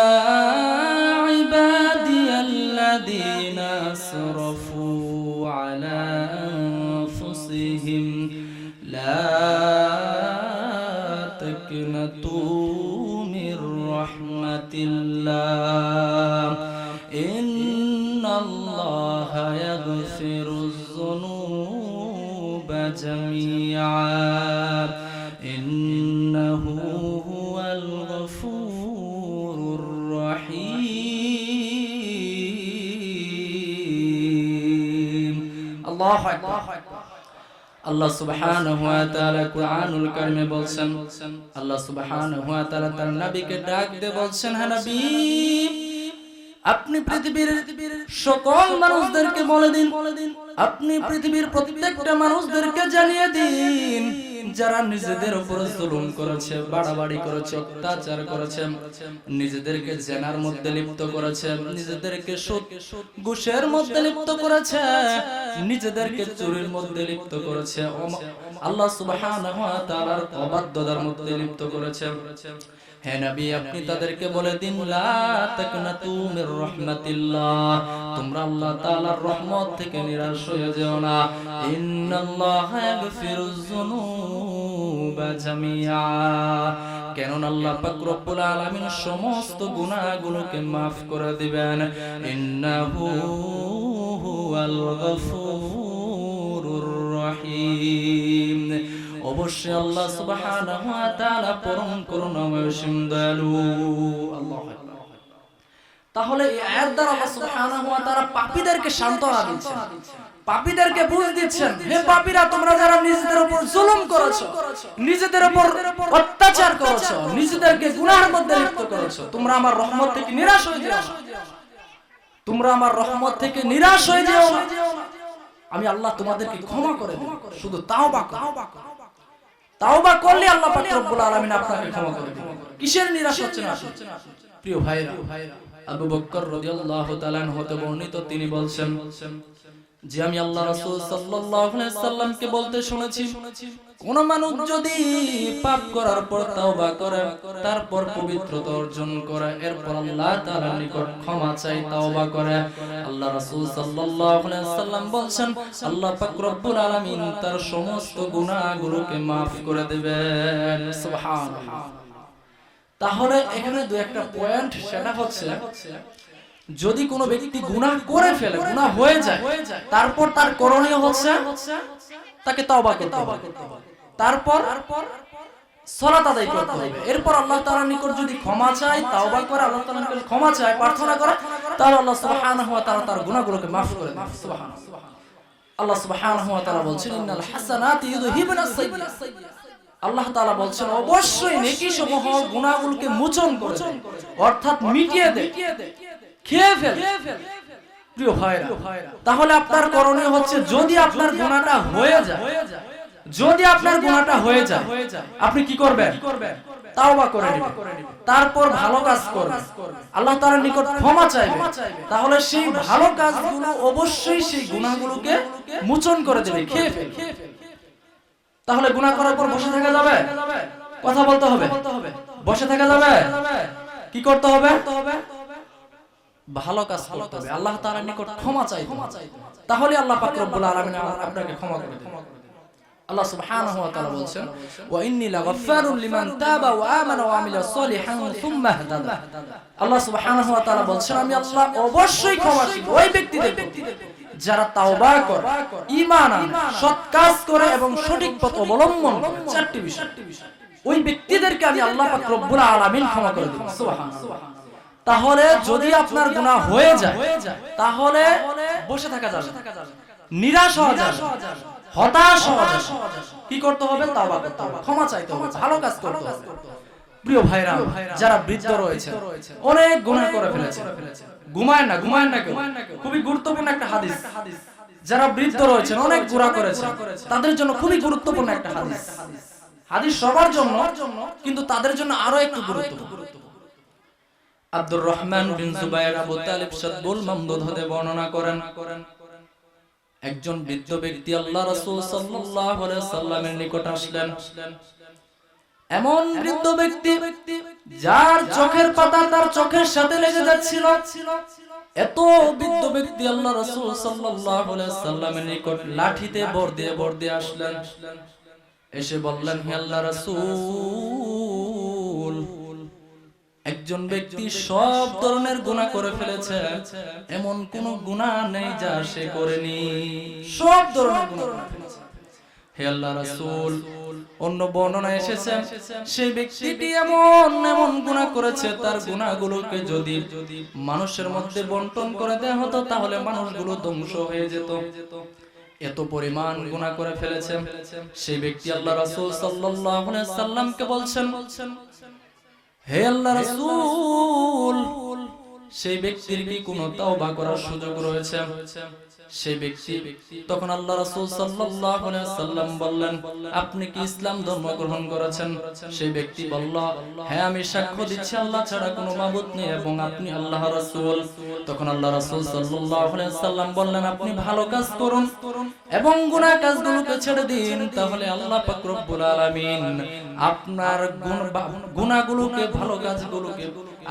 عبادي الذين أسرفوا على أنفسهم لا تقنطوا من رحمة الله إن الله يغفر الذنوب جميعا إنه هو الغفور الرحيم الله أكبر আল্লাহ সুবহানাহু ওয়া তাআলা কুরআনুল কারীমে বলছেন, আল্লাহ সুবহানাহু ওয়া তাআলা তার নবীকে ডাক দিয়ে বলছেন, হে নবী আপনি পৃথিবীর সকল মানুষদেরকে বলে দিন, আপনি পৃথিবীর প্রত্যেকটা মানুষদেরকে জানিয়ে দিন যারা নিজেদের উপর জুলুম করেছে, বাড়াবাড়ি করেছে, অত্যাচার করেছে, নিজেদেরকে জেনার মধ্যে লিপ্ত করেছে, নিজেদেরকে সুদ ঘুষের মধ্যে লিপ্ত করেছে, নিজেদেরকে চুরির মধ্যে লিপ্ত করেছে, আল্লাহ সুবহানাহু ওয়া তাআলার অবাধ্যতার মধ্যে লিপ্ত করেছে, হে নবী আপনি তাদেরকে বলে দিন লা তাকনাতু মির রাহমাতিল্লাহ, তোমরা আল্লাহ তাআলার রহমত থেকে নিরাশ হয়ে যেও না। ইন্নাল্লাহা ইয়াগফিরুয যুনুবা জামিআ, কেননা আল্লাহ পাক রব্বুল আলামিন সমস্ত গুনাহগুলোকে maaf করে দিবেন। ইন্নাহু হুয়াল গফুরুর রহিম, অবশ্যই আল্লাহ সুবহানাহু ওয়া তাআলা পরম করুণাময় দয়ালু। আল্লাহু আকবার। তাহলে এই আয়াত দ্বারা আল্লাহ সুবহানাহু ওয়া তাআলা পাপীদেরকে সান্ত্বনা দিচ্ছেন, পাপীদেরকে বুঝ দিচ্ছেন, হে পাপীরা তোমরা যারা নিজেদের উপর জুলুম করেছো, নিজেদের উপর অত্যাচার করেছো, নিজেদেরকে গুনাহের মধ্যে লিপ্ত করেছো, তোমরা আমার রহমত থেকে নিরাশ হয়ে যেও না, তোমরা আমার রহমত থেকে নিরাশ হয়ে যেও না, আমি আল্লাহ তোমাদেরকে ক্ষমা করে দেব, শুধু তাওবা করো। তাওবা করলে আল্লাহ পাক রব্বুল আলামিন আপনাকে ক্ষমা করে দিবেন। কিসের নিরাশ হচ্ছে না প্রিয় ভাইরা? আবু বকর রাদিয়াল্লাহু তাআলা হতে বর্ণিত, তিনি বলছেন যে আমি আল্লাহ রাসূল সাল্লাল্লাহু আলাইহি সাল্লামকে বলতে শুনেছি, কোন মানুষ যদি পাপ করার পর তাওবা করে, তারপর পবিত্রতা অর্জন করে, এরপর আল্লাহ তাআলার নিকট ক্ষমা চাই, তাওবা করে, আল্লাহ রাসূল সাল্লাল্লাহু আলাইহি সাল্লাম বলেন আল্লাহ পাক রব্বুল আলামিন তার সমস্ত গুনাহগুলোকে maaf করে দেবেন। সুবহানাল্লাহ। তাহলে এখানে দুই একটা পয়েন্ট, সেটা হচ্ছে যদি কোনো ব্যক্তি গুনাহ করে ফেলে, গুনাহ হয়ে যায়, তারপর তার করণীয় হচ্ছে তাকে তাওবা করতে হবে, তারপর সালাত আদায় করতে হবে, এরপর আল্লাহ তাআলার নিকট যদি ক্ষমা চায়, তাওবা করে আল্লাহ তাআলার নিকট ক্ষমা চায়, প্রার্থনা করে, তাহলে আল্লাহ সুবহানাহু ওয়া তাআলা তার গুনাহগুলোকে maaf করে দেন। সুবহানাল্লাহ। আল্লাহ সুবহানাহু ওয়া তাআলা বলেন ইন্নাল হাসানাতি ইউযহিবুনাস সাইয়্যাত, আল্লাহ তাআলা বলেন অবশ্যই নেকি সমূহ গুনাহগুলোকে মোচন করে দেয়, অর্থাৎ মিটিয়ে দেয়, খেয়ে ফেলে। প্রিয় ভাইরা, তাহলে আপনার করণীয় হচ্ছে যদি আপনার গুনাহটা হয়ে যায়, যদি আপনার গুনাহটা হয়ে যায়, আপনি কি করবেন? তাওবা করে নেবেন, তারপর ভালো কাজ করবেন, আল্লাহ তাআলার নিকট ক্ষমা চাইবেন, তাহলে সেই ভালো কাজগুলো অবশ্যই সেই গুনাহগুলোকে মোচন করে দেবে, খেয়ে ফেলবে। তাহলে গুনাহ করার পর বসে থাকা যাবে? কথা বলতে হবে। বসে থাকা যাবে? কি করতে হবে? ভালো কাজ করতে হবে, আল্লাহ তাআলার নিকট ক্ষমা চাইতে হবে, তাহলে আল্লাহ পাক রব্বুল আলামিন আপনাকে ক্ষমা করে দেবেন। আল্লাহ সুবহানাহু ওয়া তাআলা বলেন ওয়া ইন্নী লাগাফফারুন লিমান তাবা ওয়া আমানা ওয়া আমিলা সলিহান সুম্মা ইহতাদা, আল্লাহ সুবহানাহু ওয়া তাআলা বলেন আমি আল্লাহ অবশ্যই ক্ষমাশীল ওই ব্যক্তিদের যারা তাওবা করে, ঈমান আনে, সৎ কাজ করে এবং সঠিক পথ অবলম্বন করে, চারটি বিষয়, ওই ব্যক্তিদেরকে আমি আল্লাহ পাক রব্বুল আলামিন ক্ষমা করে দেব। সুবহানাল্লাহ। তাহলে যদি আপনার গুনাহ হয়ে যায়, তাহলে বসে থাকা যাবে না, নিরাশ হওয়া যাবে না, হতাশ হওয়া যাবে না। কি করতে হবে? তাওবা করতে হবে, ক্ষমা চাইতে হবে, ভালো কাজ করতে হবে। প্রিয় ভাইরা, যারা বৃদ্ধ রয়েছে, অনেক গুনাহ করে ফেলেছে, ঘুমায় না, খুবই গুরুত্বপূর্ণ একটা হাদিস, যারা বৃদ্ধ রয়েছেন, অনেক গুনাহ করেছেন, তাদের জন্য খুবই গুরুত্বপূর্ণ একটা হাদিস। হাদিস সবার জন্য, কিন্তু তাদের জন্য আরো একটু গুরুত্বপূর্ণ। আব্দুর রহমান বিন জুবায়ের আবু তালিব শাদবুল মামদুদ হতে বর্ণনা করেন, একজন বৃদ্ধ ব্যক্তি আল্লাহ রাসূল সাল্লাল্লাহু আলাইহি সাল্লামের নিকট আসলেন। এমন বৃদ্ধ ব্যক্তি যার চোখের পাতা তার চোখের সাথে লেগে যাচ্ছিল। এত বৃদ্ধ ব্যক্তি আল্লাহ রাসূল সাল্লাল্লাহু আলাইহি সাল্লামের নিকট লাঠিতে বর দিয়ে আসলেন। এসে বললেন, হে আল্লাহর রাসূল, একজন ব্যক্তি সব ধরনের গুনাহ করে ফেলেছে, এমন কোন গুনাহ নেই যা সে করেনি, সব ধরনের গুনাহ করে ফেলেছে। হে আল্লাহর রাসূল, অন্য বর্ণনায় এসেছে সেই ব্যক্তিটি এমন গুনাহ করেছে, তার গুনাহগুলোকে যদি মানুষের মধ্যে বন্টন করে দেয়া হতো তাহলে মানুষগুলো ধ্বংস হয়ে যেত। এত পরিমাণ গুনাহ করে ফেলেছে। সেই ব্যক্তি আল্লাহ রাসূল সাল্লাল্লাহু আলাইহি সাল্লামকে বলছেন, হে আল্লাহর রাসূল, সেই ব্যক্তির কি কোনো তওবা করার সুযোগ রয়েছে? সেই ব্যক্তি তখন আল্লাহ রাসূল সাল্লাল্লাহু আলাইহি সাল্লাম বললেন, আপনি কি ইসলাম ধর্ম গ্রহণ করেছেন? সেই ব্যক্তি বলল, হ্যাঁ, আমি সাক্ষ্য দিচ্ছি আল্লাহ ছাড়া কোনো মাবুদ নেই এবং আপনি আল্লাহর রাসূল। তখন আল্লাহ রাসূল সাল্লাল্লাহু আলাইহি সাল্লাম বললেন, আপনি ভালো কাজ করুন এবং গুনাহ কাজগুলোকে ছেড়ে দিন, তাহলে আল্লাহ পাক রব্বুল আলামিন আপনার গুনাহগুলোকে, ভালো কাজগুলোকে,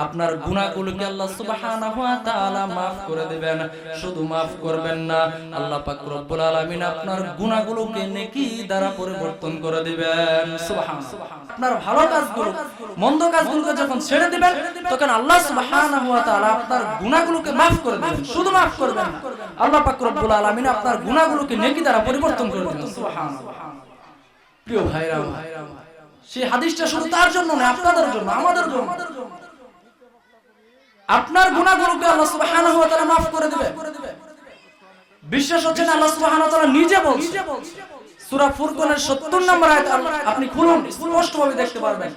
আপনার গুনাহগুলোকে আল্লাহ সুবহানাহু ওয়া তাআলা maaf করে দিবেন। শুধু maaf করবেন না, আল্লাহ পাক রব্বুল আলামিন আপনার গুনাহগুলোকে নেকি দ্বারা পরিবর্তন করে দিবেন। সুবহানাল্লাহ। আপনার ভালো কাজগুলো, মন্দ কাজগুলোকে যখন ছেড়ে দিবেন, তখন আল্লাহ সুবহানাহু ওয়া তাআলা আপনার গুনাহগুলোকে maaf করে দিবেন। শুধু maaf করবেন না, আল্লাহ পাক রব্বুল আলামিন আপনার গুনাহগুলোকে নেকি দ্বারা পরিবর্তন করে দিবেন। সুবহানাল্লাহ। প্রিয় ভাইরা, সেই হাদিসটা শুধু তার জন্য নয়, আপনাদের জন্য, আমাদের জন্য। আপনার গুনাহগুলোকে আল্লাহ সুবহানাহু ওয়া তাআলা maaf করে দিবেন। বিশ্বাস হচ্ছে না? আল্লাহ সুবহানাহু ওয়া তাআলা নিজে বলছেন, সূরা ফুরকানের 70 নম্বর আয়াত আপনি খুলুন, স্পষ্টভাবে দেখতে পারবেন।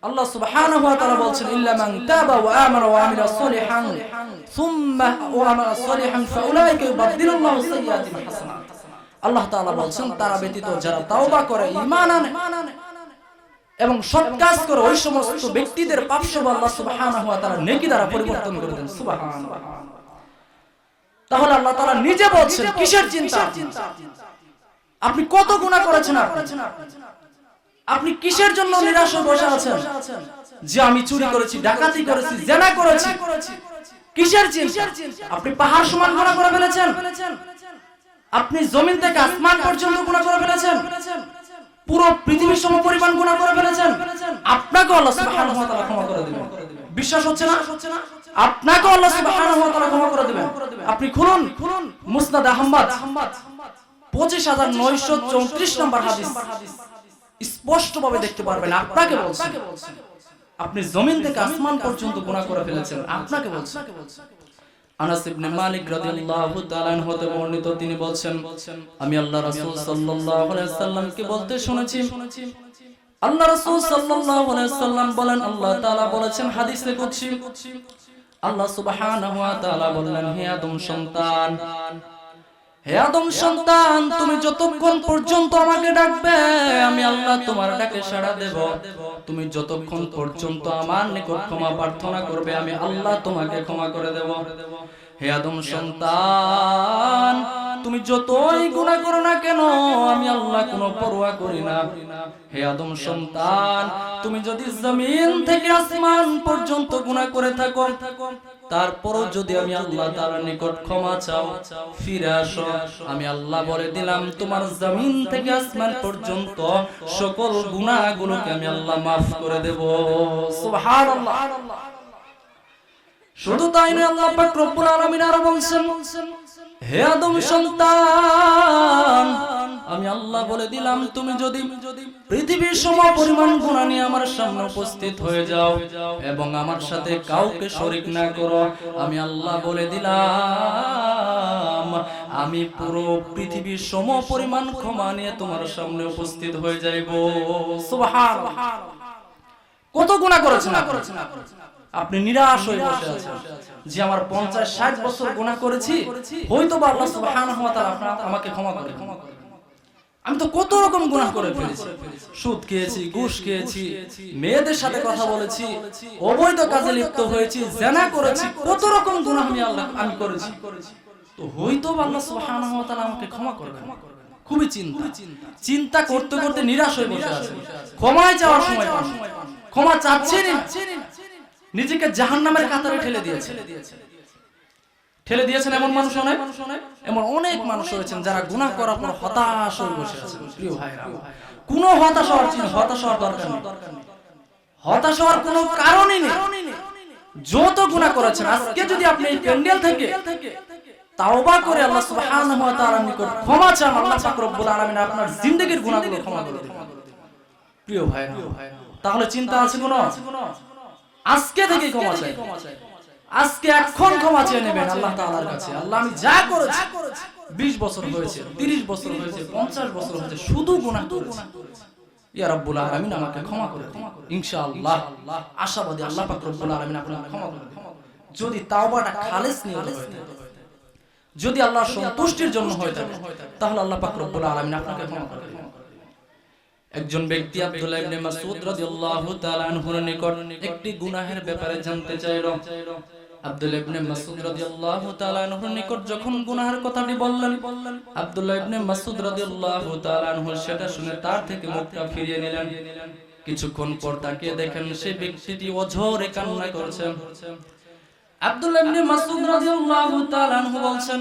আল্লাহ সুবহানাহু ওয়া তাআলা বলছেন, ইল্লা মান তাবা ওয়া আমানা ওয়া আমিলা সলিহান সুম্মা ওয়া আমালা সলিহান ফাউলাইকা ইউবাদদিলুল্লাহু সাইয়্যাতিহিম হাসানাত। আল্লাহ তাআলা বলছেন, তারা ব্যতীত যারা তাওবা করে, ঈমান আনে এবং সৎ কাজ করে, ওই সমস্ত ব্যক্তিদের পাপ সব আল্লাহ সুবহানাহু ওয়া তাআলা নেকি দ্বারা পরিবর্তন করে দেন। সুবহানাল্লাহ। তাহলে আল্লাহ তাআলা নিজে বলছেন, কিসের চিন্তা? আপনি কত গুনাহ করেছেন? আপনি কিসের জন্য নিরাশ হয়ে বসে আছেন যে আমি চুরি করেছি, ডাকাতি করেছি, জিনা করেছি? কিসের চিন্তা? আপনি পাহাড় সমান গুনাহ করে ফেলেছেন। আপনি জমিন থেকে আসমান পর্যন্ত গুনাহ করে ফেলেছেন। পুরো পৃথিবীর সম পরিমাণ গুনাহ করে ফেলেছেন। আপনাকে আল্লাহ সুবহানাহু ওয়া তাআলা ক্ষমা করে দিবেন। বিশ্বাস হচ্ছে না? আপনাকে আল্লাহ সুবহানাহু ওয়া তাআলা ক্ষমা করে দিবেন। আপনি খুলুন মুসনাদ আহমদ 25934 নম্বর হাদিস, স্পষ্টভাবে দেখতে পারবেন। আপনাকে বলছেন, আপনি জমিন থেকে আসমান পর্যন্ত গুনাহ করে ফেলেছেন। আপনাকে বলছেন। আনাস ইবনে মালিক রাদিয়াল্লাহু তাআলা আনহু হতে বর্ণিত, তিনি বলছেন, আমি আল্লাহ রাসূল সাল্লাল্লাহু আলাইহি সাল্লামকে বলতে শুনেছি, আল্লাহ রাসূল সাল্লাল্লাহু আলাইহি সাল্লাম বলেন, আল্লাহ তাআলা বলেছেন হাদিসে কুদসি, আল্লাহ সুবহানাহু ওয়া তাআলা বললেন, হে আদম সন্তান, হে আদম সন্তান, তুমি যতক্ষণ পর্যন্ত আমাকে ডাকবে আমি আল্লাহ তোমার ডাকে সাড়া দেব। তুমি যতক্ষণ পর্যন্ত আমার নিকট ক্ষমা প্রার্থনা করবে আমি আল্লাহ তোমাকে ক্ষমা করে দেব। হে আদম সন্তান, তুমি যতই গুনাহ করো না কেন আমি আল্লাহ কোনো পরোয়া করি না। হে আদম সন্তান, তুমি যদি জমিন থেকে আসমান পর্যন্ত গুনাহ করে থাকো, তারপরও যদি আমি আল্লাহ তাআলার নিকট ক্ষমা চাও, ফিরে আসো, আমি আল্লাহ বলে দিলাম তোমার জমিন থেকে আসমান পর্যন্ত সকল গুনাহগুলোকে আমি আল্লাহ maaf করে দেব। সুবহানাল্লাহ। শুধু তাই নয়, আল্লাহ পাক রব্বুল আলামিন আরো বলছেন, হে আদম সন্তান, আমি আল্লাহ বলে দিলাম তুমি যদি পৃথিবীর সম পরিমাণ গুনাহ নিয়ে আমার সামনে উপস্থিত হয়ে যাও এবং আমার সাথে কাউকে শরীক না করো, আমি আল্লাহ বলে দিলাম আমি পুরো পৃথিবীর সম পরিমাণ ক্ষমা নিয়ে তোমার সামনে উপস্থিত হয়ে যাইব। সুবহানাল্লাহ। কত গুনাহ করেছেন? আপনি নিরাশ হয়ে বসে আছেন যে আমার 50-60 বছর গুনাহ করেছি, হয়তো বা আল্লাহ সুবহানাহু ওয়া তাআলা আমাকে ক্ষমা করবেন। আমি তো কত রকম গুনাহ করে ফেলেছি, সুদ খেয়েছি, ঘুষ খেয়েছি, মেয়েদের সাথে কথা বলেছি, অবৈধ কাজে লিপ্ত হয়েছি, জিনা করেছি, কত রকম গুনাহ আমি করেছি, তো হয়তো আল্লাহ সুবহানাহু ওয়া তাআলা আমাকে ক্ষমা করবেন। খুবই চিন্তা করতে করতে নিরাশ হয়ে বসে আছেন। ক্ষমায় যাওয়ার সময় পান, ক্ষমা চাচ্ছেন না, নিজেকে জাহান্নামের কাতারে ঠেলে দিয়েছেন এমন মানুষ অনেক, এমন অনেক মানুষ রয়েছেন যারা গুনাহ করার পর হতাশ হয়ে বসে আছেন। প্রিয় ভাইরা, কোনো হতাশ হওয়ার দরকার নেই, হতাশ হওয়ার কোনো কারণই নেই। যত গুনাহ করেছেন, আজকে যদি আপনি এই প্যান্ডেল থেকে তাওবা করে আল্লাহ সুবহানাহু ওয়া তাআলার নিকট ক্ষমা চান, আল্লাহ পাক রব্বুল আলামিন আপনার জিন্দেগীর গুনাহগুলো ক্ষমা করে দেবেন। প্রিয় ভাইরা, তাহলে চিন্তা আছে কোনো? আজকে থেকে ক্ষমা চাই, আজকে এখন ক্ষমা চেয়ে নেবেন আল্লাহ তাআলার কাছে। আল্লাহ, আমি যা করেছি, 20 বছর হয়েছে, 30 বছর হয়েছে, 50 বছর হয়েছে, শুধু গুনাহ করেছি, ইয়া রাব্বুল আলামিন আমাকে ক্ষমা করে দিন। ইনশাআল্লাহ আশাবাদী আল্লাহ পাক রব্বুল আলামিন আপনাকে ক্ষমা করে দিবেন, যদি তাওবাটা খালেস নিয়ত হয়, যদি আল্লাহর সন্তুষ্টির জন্য হয় থাকে, তাহলে আল্লাহ পাক রব্বুল আলামিন আপনাকে ক্ষমা করে দিবেন। একজন ব্যক্তি আব্দুল্লাহ ইবনে মাসউদ রাদিয়াল্লাহু তাআলা আনহুর নিকট একটি গুনাহের ব্যাপারে জানতে চাইল। আব্দুল্লাহ ইবনে মাসউদ রাদিয়াল্লাহু তাআলা আনহুর নিকট যখন গুনাহের কথাটি বললেন, আব্দুল্লাহ ইবনে মাসউদ রাদিয়াল্লাহু তাআলা আনহু সেটা শুনে তার থেকে মুখটা ফিরিয়ে নিলেন। কিছুক্ষণ পর তাকিয়ে দেখেন সেই ব্যক্তিটি অঝরে কান্না করছে। আব্দুল্লাহ ইবনে মাসউদ রাদিয়াল্লাহু তাআলা আনহু বলছেন,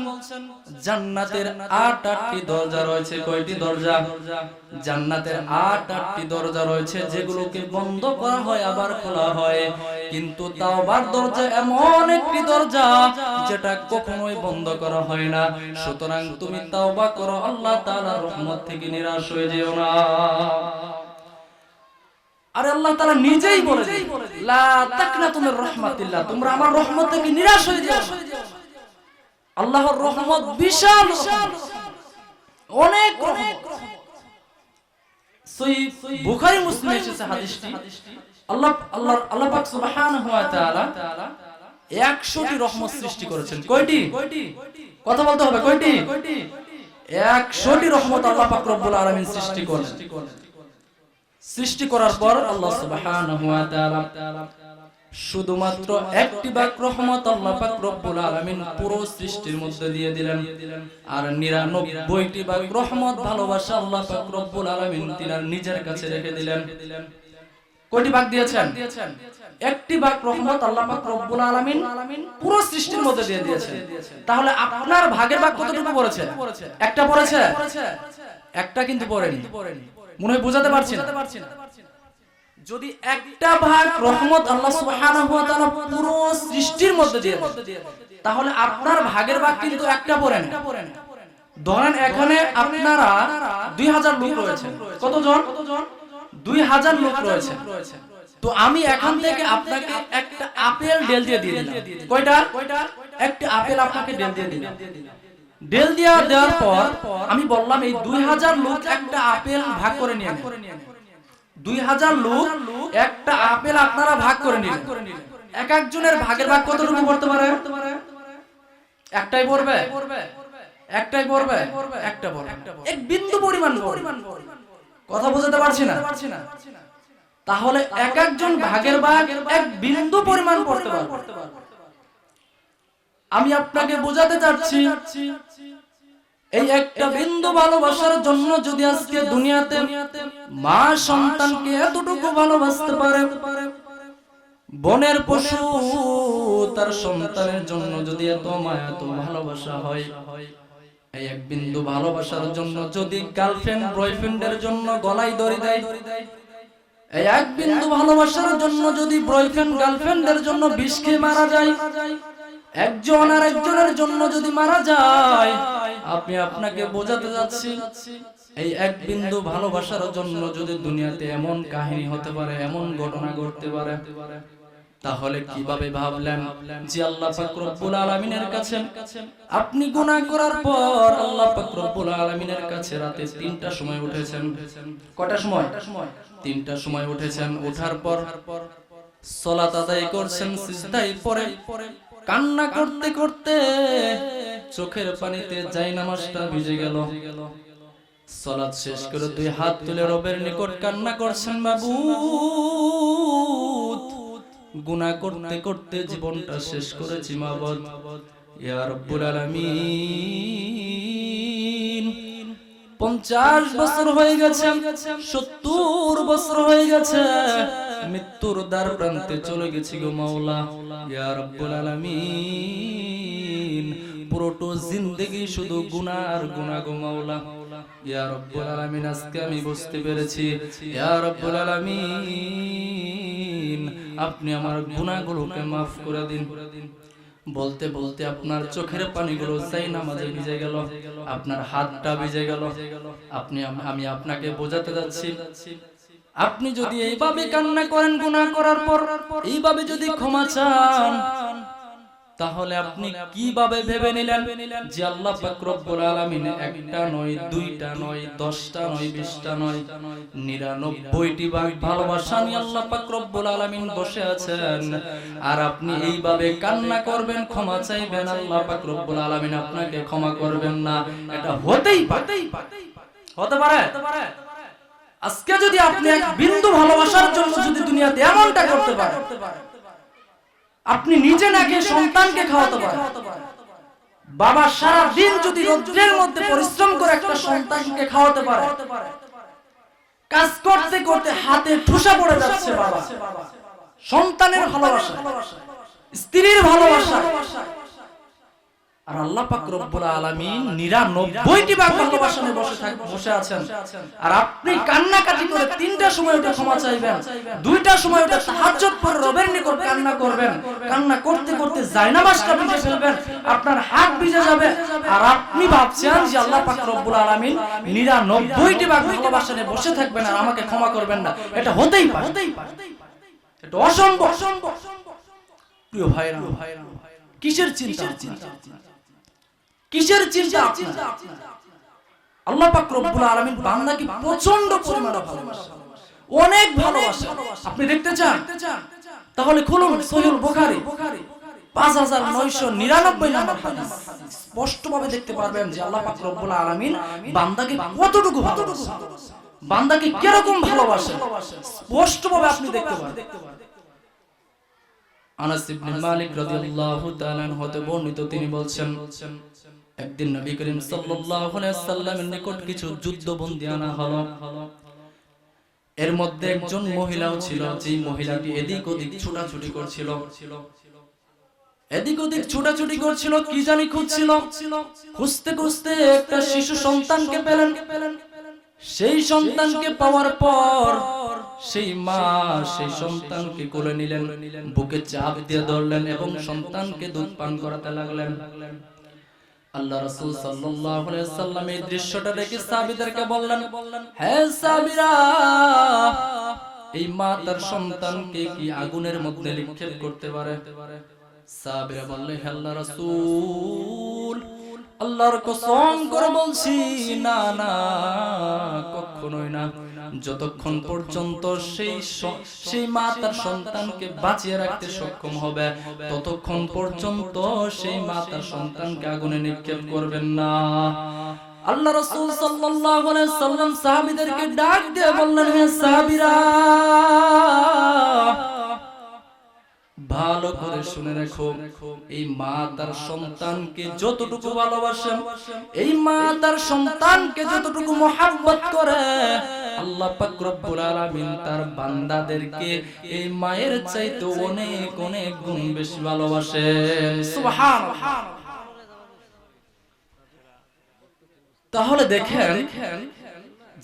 জান্নাতের 8টি দরজা রয়েছে। কয়টি দরজা? জান্নাতের 8টি দরজা রয়েছে, যেগুলোকে বন্ধ করা হয় আবার খোলা হয়, কিন্তু তাওবার দরজা এমন একটি দরজা যেটা কখনোই বন্ধ করা হয় না। সুতরাং তুমি তাওবা করো, আল্লাহ তাআলার রহমত থেকে নিরাশ হয়ে যেও না। আরে আল্লাহ তাআলা নিজেই বলে দেন, লা তাকনাতু মির রাহমাতিল্লাহ, তোমরা আমার রহমত থেকে নিরাশ হয়ে যাও। আল্লাহর রহমত বিশাল, অনেক রহমত। সহিহ বুখারী মুসলিমে এসেছে হাদিসটি, আল্লাহ পাক সুবহানাহু ওয়া তাআলা 100টি রহমত সৃষ্টি করেছেন। কয়টি? কথা বলতে হবে, কয়টি? 100টি রহমত আল্লাহ পাক রব্বুল আলামিন সৃষ্টি করলেন। সৃষ্টি করার পর আল্লাহ সুবহানাহু ওয়া তাআলা শুধুমাত্র একটি ভাগ রহমত আল্লাহ পাক রব্বুল আলামিন পুরো সৃষ্টির মধ্যে দিয়ে দিলেন, আর 99টি ভাগ রহমত ভালোবাসা আল্লাহ পাক রব্বুল আলামিন তিনার নিজের কাছে রেখে দিলেন। কয়টি ভাগ দিয়েছেন? একটি ভাগ রহমত আল্লাহ পাক রব্বুল আলামিন পুরো সৃষ্টির মধ্যে দিয়ে দিয়েছেন। তাহলে আপনার ভাগের ভাগ কতটুকু পড়েছে? একটা পড়েছে? একটা কিন্তু পড়েনি। মনে হয় বোঝাতে পারছি না। যদি একটা ভাগ রহমত আল্লাহ সুবহানাহু ওয়া তাআলা পুরো সৃষ্টির মধ্যে দিয়ে দেন, তাহলে আপনার ভাগের ভাগ কিন্তু একটা পড়ে না। ধরেন এখানে আপনারা 2000 লোক রয়েছে। কতজন? 2000 লোক রয়েছে। তো আমি এখান থেকে আপনাকে একটা আপেল ডেল দিয়ে দিলাম। কয়টা? একটা আপেল আপনাকে ডেল দিয়ে দিলাম। ডেল দেওয়ার পর আমি বললাম এই 2000 লোক একটা আপেল ভাগ করে নিয়ে নেন। 2000 লোক একটা আপেল আপনারা ভাগ করে নিলেন। এক একজনের ভাগের ভাগ কতটুকু পড়তে পারে? একটাই পড়বে? একটাই পড়বে? একটা পড়বে, এক বিন্দু পরিমাণ। কথা বুঝতে পারছি না? তাহলে এক একজন ভাগের ভাগ এক বিন্দু পরিমাণ পড়তে পারবে। আমি আপনাকে বোঝাতে চাচ্ছি, এই একটা বিন্দু ভালোবাসার জন্য যদি আজকে দুনিয়াতে মা সন্তানকে এতটুকু ভালোবাসতে পারে, বনের পশু তার সন্তানের জন্য যদি এত মায়া এত ভালোবাসা হয়, এই এক বিন্দু ভালোবাসার জন্য যদি গার্লফ্রেন্ড বয়ফ্রেন্ডের জন্য গলায় দড়ি দেয়, এই এক বিন্দু ভালোবাসার জন্য যদি বয়ফ্রেন্ড গার্লফ্রেন্ডের জন্য বিষ খেয়ে মারা যায়, একজন আর একজনের জন্য যদি মারা যায়, আমি আপনাকে বোঝাতে যাচ্ছি এই এক বিন্দু ভালোবাসার জন্য যদি দুনিয়াতে এমন কাহিনী হতে পারে, এমন ঘটনা ঘটতে পারে, তাহলে কিভাবে ভাবলেন যে আল্লাহ পাক রব্বুল আলামিনের কাছে আপনি গুনাহ করার পর আল্লাহ পাক রব্বুল আলামিনের কাছে রাতে 3টার সময় উঠেছেন। কয়টার সময়? 3টার সময় উঠেছেন। ওঠার পর সালাত আদায় করছেন, সিজদায় পড়ে কান্না করতে করতে চোখের পানিতে জায়নামাজটা ভিজে গেল। সালাত শেষ করে দুই হাত তুলে রবের নিকট কান্না করছেন, মাবুদ গুনাহ করতে করতে জীবনটা শেষ করেছি মাবুদ, ইয়া রব্বুল আলামিন 50 বছর হয়ে গেছে, 70 বছর হয়ে গেছে, মৃত্যুর দ্বার প্রান্তে চলে গেছি গো মাওলা, ইয়া রব্বুল আলামিন পুরোটো জিন্দেগি শুধু গুনাহ আর গুনাহ গো মাওলা, ইয়া রব্বুল আলামিন আজকে আমি বুঝতে পেরেছি, ইয়া রব্বুল আলামিন আপনি আমার গুনাহগুলোকে maaf করে দিন। বলতে বলতে আপনার চোখের পানিগুলো জায়নামাজে ভিজে গেল, আপনার হাতটা ভিজে গেল। আমি আপনাকে বোঝাতে যাচ্ছি, আপনি যদি এইভাবে কান্না করেন গুনাহ করার পর, এইভাবে যদি ক্ষমা চান, তাহলে আপনি কিভাবে ভেবে নিলেন যে আল্লাহ পাক রব্বুল আলামিন একটা নয়, দুইটা নয়, 10টা নয়, 20টা নয়, 99টি ভাগ ভালোবাসা নিয়ে আল্লাহ পাক রব্বুল আলামিন বসে আছেন। আর আপনি এইভাবে কান্না করবেন, ক্ষমা চাইবেন, আল্লাহ পাক রব্বুল আলামিন আপনাকে ক্ষমা করবেন না। এটা হতে পারে? আজকে যদি আপনি এক বিন্দু ভালোবাসার জন্য যদি দুনিয়াতে এমনটা করতে পারেন, আপনি নিজে না খেয়ে সন্তানকে খাওয়াতে পারেন, বাবা সারা দিন যদি রোদ্রের মধ্যে পরিশ্রম করে একটা সন্তানকে খাওয়াতে পারে, কাজ করতে করতে হাতে ঠুসা পড়ে যাচ্ছে বাবা, সন্তানের ভালোবাসা, স্ত্রীর ভালোবাসা, আর আল্লাহ পাক রব্বুল আলামিন 99টি ভাগ ভালোবাসা নিয়ে বসে আছেন। আর আপনি কান্নাকাটি করে 3টার সময় উঠে ক্ষমা চাইবেন, 2টার সময় উঠে তাহাজ্জুদ পড়ে রবের নিকট কান্না করবেন, কান্না করতে করতে জায়নামাজটা ভিজে ফেলবেন, আপনার হাত ভিজে যাবে, আর আপনি ভাবছেন যে আল্লাহ পাক রব্বুল আলামিন 99টি ভাগ ভালোবাসা নিয়ে বসে থাকবেন আর আমাকে ক্ষমা করবেন না। এটা হতেই পারে? এটা অসম্ভব। প্রিয় ভাইরা, কিসের চিন্তা? কিসের চিন্তা? আল্লাহ পাক রব্বুল আলামিন বান্দাকে প্রচন্ড পরিমাণে ভালোবাসেন, অনেক ভালোবাসেন। আপনি দেখতে চান? তাহলে খুলুন সহিহুল বুখারী 5999 নম্বর হাদিস, স্পষ্টভাবে দেখতে পারবেন যে আল্লাহ পাক রব্বুল আলামিন বান্দাকে কতটুকু ভালোবাসেন, বান্দাকে কিরকম ভালোবাসেন, স্পষ্টভাবে আপনি দেখতে পারবেন। আনাস ইবনে মালিক রাদিয়াল্লাহু তাআলা আনহু হতে বর্ণিত, তিনি বলছেন, একদিন নবী করিম সাল্লাল্লাহু আলাইহি ওয়াসাল্লামের নিকট কিছু যুদ্ধবন্দী আনা হলো। এর মধ্যে একজন মহিলাও ছিল, যে মহিলাটি এদিক ওদিক ছোটাছুটি করছিল, কি জানি খুঁজছিল। খুঁজতে খুঁজতে একটা শিশু সন্তানকে পেলেন। সেই সন্তানকে পাওয়ার পর সেই মা সেই সন্তানকে কোলে নিলেন, বুকে চাপ দিয়ে ধরলেন এবং সন্তানকে দুধ পান করাতে লাগলেন। আল্লাহ রাসূল সাল্লাল্লাহু আলাইহি ওয়াসাল্লাম এই দৃশ্যটা দেখে সাহাবীদেরকে বললেন, হে সাহাবীরা, এই মা তার সন্তানকে কি আগুনের মধ্যে নিক্ষেপ করতে পারে? সাহাবীরা বললেন, হে আল্লাহর রাসূল, আল্লাহর কসম করে বলছি, না না, কখনোই না। যতক্ষণ পর্যন্ত সেই মা তার সন্তানকে বাঁচিয়ে রাখতে সক্ষম হবে, ততক্ষণ পর্যন্ত সেই মা তার সন্তানকে আগুনে নিক্ষেপ করবেন না। আল্লাহ রাসূল সাল্লাল্লাহু আলাইহি ওয়াসাল্লাম সাহাবীদেরকে ডাক দিয়ে বললেন, হে সাহাবীরা, ভালো করে শুনে রাখো, এই মা তার সন্তানকে যতটুকু ভালোবাসেন, এই মা তার সন্তানকে যতটুকু মহব্বত করে, আল্লাহ পাক রব্বুল আলামিন তার বান্দাদেরকে এই মায়ের চাইতে অনেক অনেক গুণ বেশি ভালোবাসেন। সুবহানাল্লাহ। তাহলে দেখেন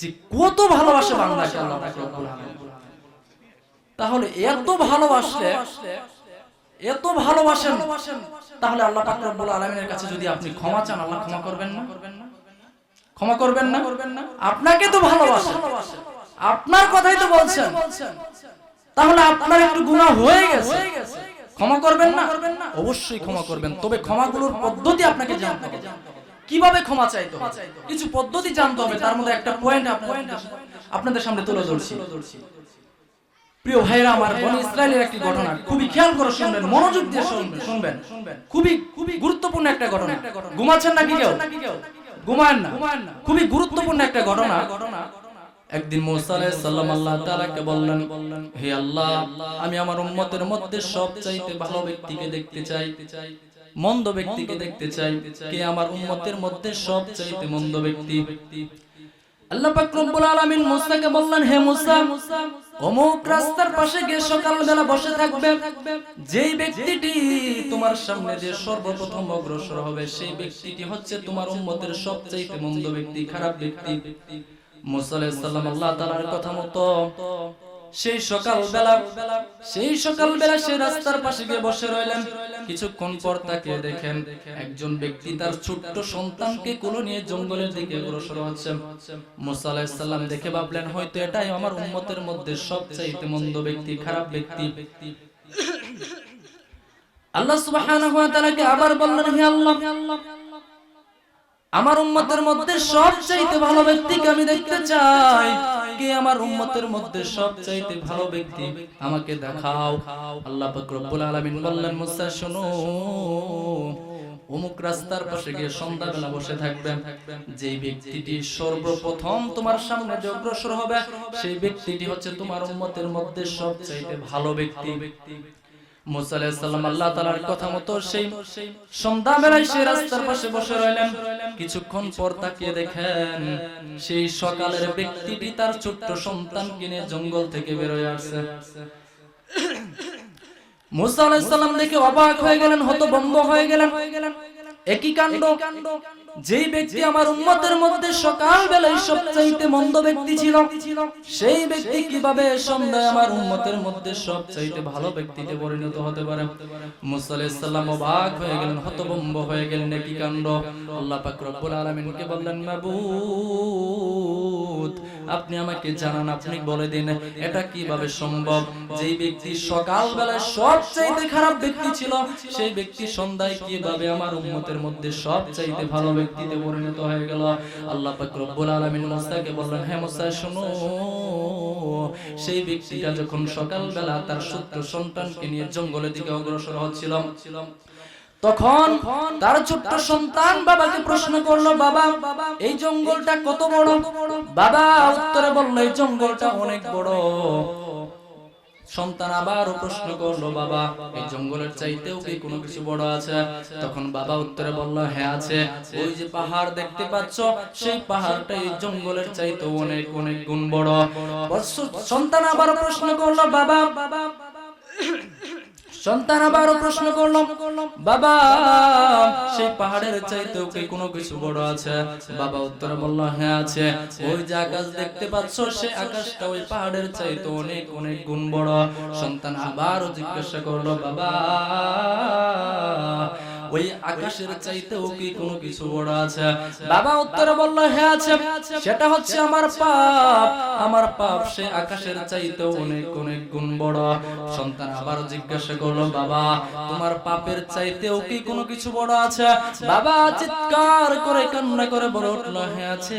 যে কত ভালোবাসে বান্দাকে আল্লাহ পাক রব্বুল আলামিন। তাহলে এত ভালোবাসেন, তাহলে আল্লাহ পাক রব্বুল আলামিনের কাছে যদি আপনি ক্ষমা চান, আল্লাহ ক্ষমা করবেন না? ক্ষমা করবেন না? আপনাকে তো ভালোবাসেন, আপনার কথাই তো বলছেন, তাহলে আপনার একটু গুনাহ হয়ে গেছে, ক্ষমা করবেন না? অবশ্যই ক্ষমা করবেন, তবে ক্ষমাগুলোর পদ্ধতি আপনাকে জানতে হবে। কিভাবে ক্ষমা চাইতে হবে কিছু পদ্ধতি জানতে হবে। তার মধ্যে একটা পয়েন্ট আপনাদের সামনে তুলে ধরছি। প্রিয় ভাইরা আমার, বনি ইসরাইলের একটি ঘটনা, খুবই খেয়াল করে শুনবেন, মনোযোগ দিয়ে শুনবেন। খুবই গুরুত্বপূর্ণ একটা ঘটনা। ঘুমাচ্ছেন নাকি কেউ? ঘুমান না, খুবই গুরুত্বপূর্ণ একটা ঘটনা। একদিন মুসা আলাইহিস সালাম আল্লাহ তাআলাকে বললেন, হে আল্লাহ, আমি আমার উম্মতের মধ্যে সবচাইতে ভালো ব্যক্তিকে দেখতে চাই, মন্দ ব্যক্তিকে দেখতে চাই। কে আমার উম্মতের মধ্যে সবচাইতে মন্দ ব্যক্তি? আল্লাহ পাক রব্বুল আলামিন মুসাকে বললেন, হে মুসা, অমুক রাস্তার পাশে গিয়ে সকালবেলা বসে থাকবে, যেই ব্যক্তিটি তোমার সামনে যে সর্বপ্রথম অগ্রসর হবে সেই ব্যক্তিটি হচ্ছে তোমার উম্মতের সবচাইতে মন্দ ব্যক্তি, খারাপ ব্যক্তি। মুসা আলাইহিস সালাম আল্লাহ তাআলার কথা মতো সেই সকালবেলা সেই রাস্তার পাশে গিয়ে বসে রইলেন। কিছুক্ষণ পর তাকিয়ে দেখেন একজন ব্যক্তি তার ছোট্ট সন্তানকে কোলে নিয়ে জঙ্গলের দিকে অগ্রসর হচ্ছে। মুসা আলাইহিস সালাম দেখে ভাবলেন, হয়তো এটাই আমার উম্মতের মধ্যে সবচাইতে মন্দ ব্যক্তি, খারাপ ব্যক্তি। আল্লাহ সুবহানাহু ওয়া তাআলাকে আবার বললেন, হে আল্লাহ, আমার উম্মতের মধ্যে সবচাইতে ভালো ব্যক্তিকে আমি দেখতে চাই। কে আমার উম্মতের মধ্যে সবচাইতে ভালো ব্যক্তি? আমাকে দেখাও। আল্লাহ পাক রব্বুল আলামিন বললেন, মুসা শোনো, অমুক রাস্তার পাশে গিয়ে সন্ধ্যাবেলা বসে থাকবে, যেই ব্যক্তিটি সর্বপ্রথম তোমার সামনে যে অগ্রসর হবে সেই ব্যক্তিটি হচ্ছে তোমার উম্মতের মধ্যে সবচাইতে ভালো ব্যক্তি। মুসা আলাইহিস সালাম আল্লাহ তাআলার কথা মতো সেই সন্ধ্যাবেলায় সেই রাস্তার পাশে বসে রইলেন। কিছুক্ষণ পর তাকিয়ে দেখেন সেই সকালের ব্যক্তিটি তার ছোট্ট সন্তানকে নিয়ে জঙ্গল থেকে বের হয়ে আসছে। মুসা আলাইহিস সালাম দেখে অবাক হয়ে গেলেন, হতভম্ব হয়ে গেলেন। একই কাণ্ড, যেই ব্যক্তি আমার উম্মতের মধ্যে সকালবেলায় সবচাইতে মন্দ ব্যক্তি ছিল, সেই ব্যক্তি কিভাবে সন্ধ্যায় আমার উম্মতের মধ্যে সবচাইতে ভালো ব্যক্তিতে পরিণত হতে পারে? মুসা আলাইহিস সালাম অবাক হয়ে গেলেন, হতভম্ব হয়ে গেলেন। একই কাণ্ড। আল্লাহ পাক রব্বুল আলামিনকে বললেন, মাবুদ, আপনি আমাকে জানান, আপনি বলে দিন এটা কিভাবে সম্ভব? যেই ব্যক্তি সকালবেলায় সবচাইতে খারাপ ব্যক্তি ছিল, সেই ব্যক্তি সন্ধ্যায় কিভাবে আমার উম্মতের মধ্যে সবচাইতে ভালো ব্যক্তিতে পরিণত হয়ে গেল? আল্লাহ পাক রব্বুল আলামিন মুসাকে বললেন, হে মুসা শোনো, সেই ব্যক্তিটা যখন সকালবেলা তার ছোট্ট সন্তানকে নিয়ে জঙ্গলের দিকে অগ্রসর হচ্ছিল, তখন তার ছোট্ট সন্তান বাবাকে প্রশ্ন করলো, বাবা, এই জঙ্গলটা কত বড়? বাবা উত্তরে বলল, এই জঙ্গলটা অনেক বড়। সন্তান আবারও প্রশ্ন করলো, বাবা, এই জঙ্গলের চাইতেও কি কোনো কিছু বড় আছে? তখন বাবা উত্তরে বলল, হ্যাঁ আছে। ওই যে পাহাড় দেখতে পাচ্ছ, সেই পাহাড়টা এই জঙ্গলের চাইতেও অনেক অনেক গুণ বড়। সন্তান আবারও প্রশ্ন করলো, বাবা, সন্তান আবারও প্রশ্ন করলো, বাবা, সেই পাহাড়ের চাইতেও কি কোনো কিছু বড় আছে? বাবা উত্তরে বলল, হ্যাঁ আছে। ওই যে আকাশ দেখতে পাচ্ছ, সেই আকাশটা ওই পাহাড়ের চাইতে অনেক অনেক গুণ বড়। সন্তান আবারও জিজ্ঞাসা করলো, বাবা, ওই আকাশের চাইতেও কি কোনো কিছু বড় আছে? বাবা উত্তরে বলল, হ্যাঁ আছে। সেটা হচ্ছে আমার পাপ। আমার পাপ সেই আকাশের চাইতেও অনেক অনেক গুণ বড়। সন্তান আবার জিজ্ঞাসা করলো, বাবা, তোমার পাপের চাইতেও কি কোনো কিছু বড় আছে? বাবা চিৎকার করে কান্না করে বলে উঠলো, হ্যাঁ আছে।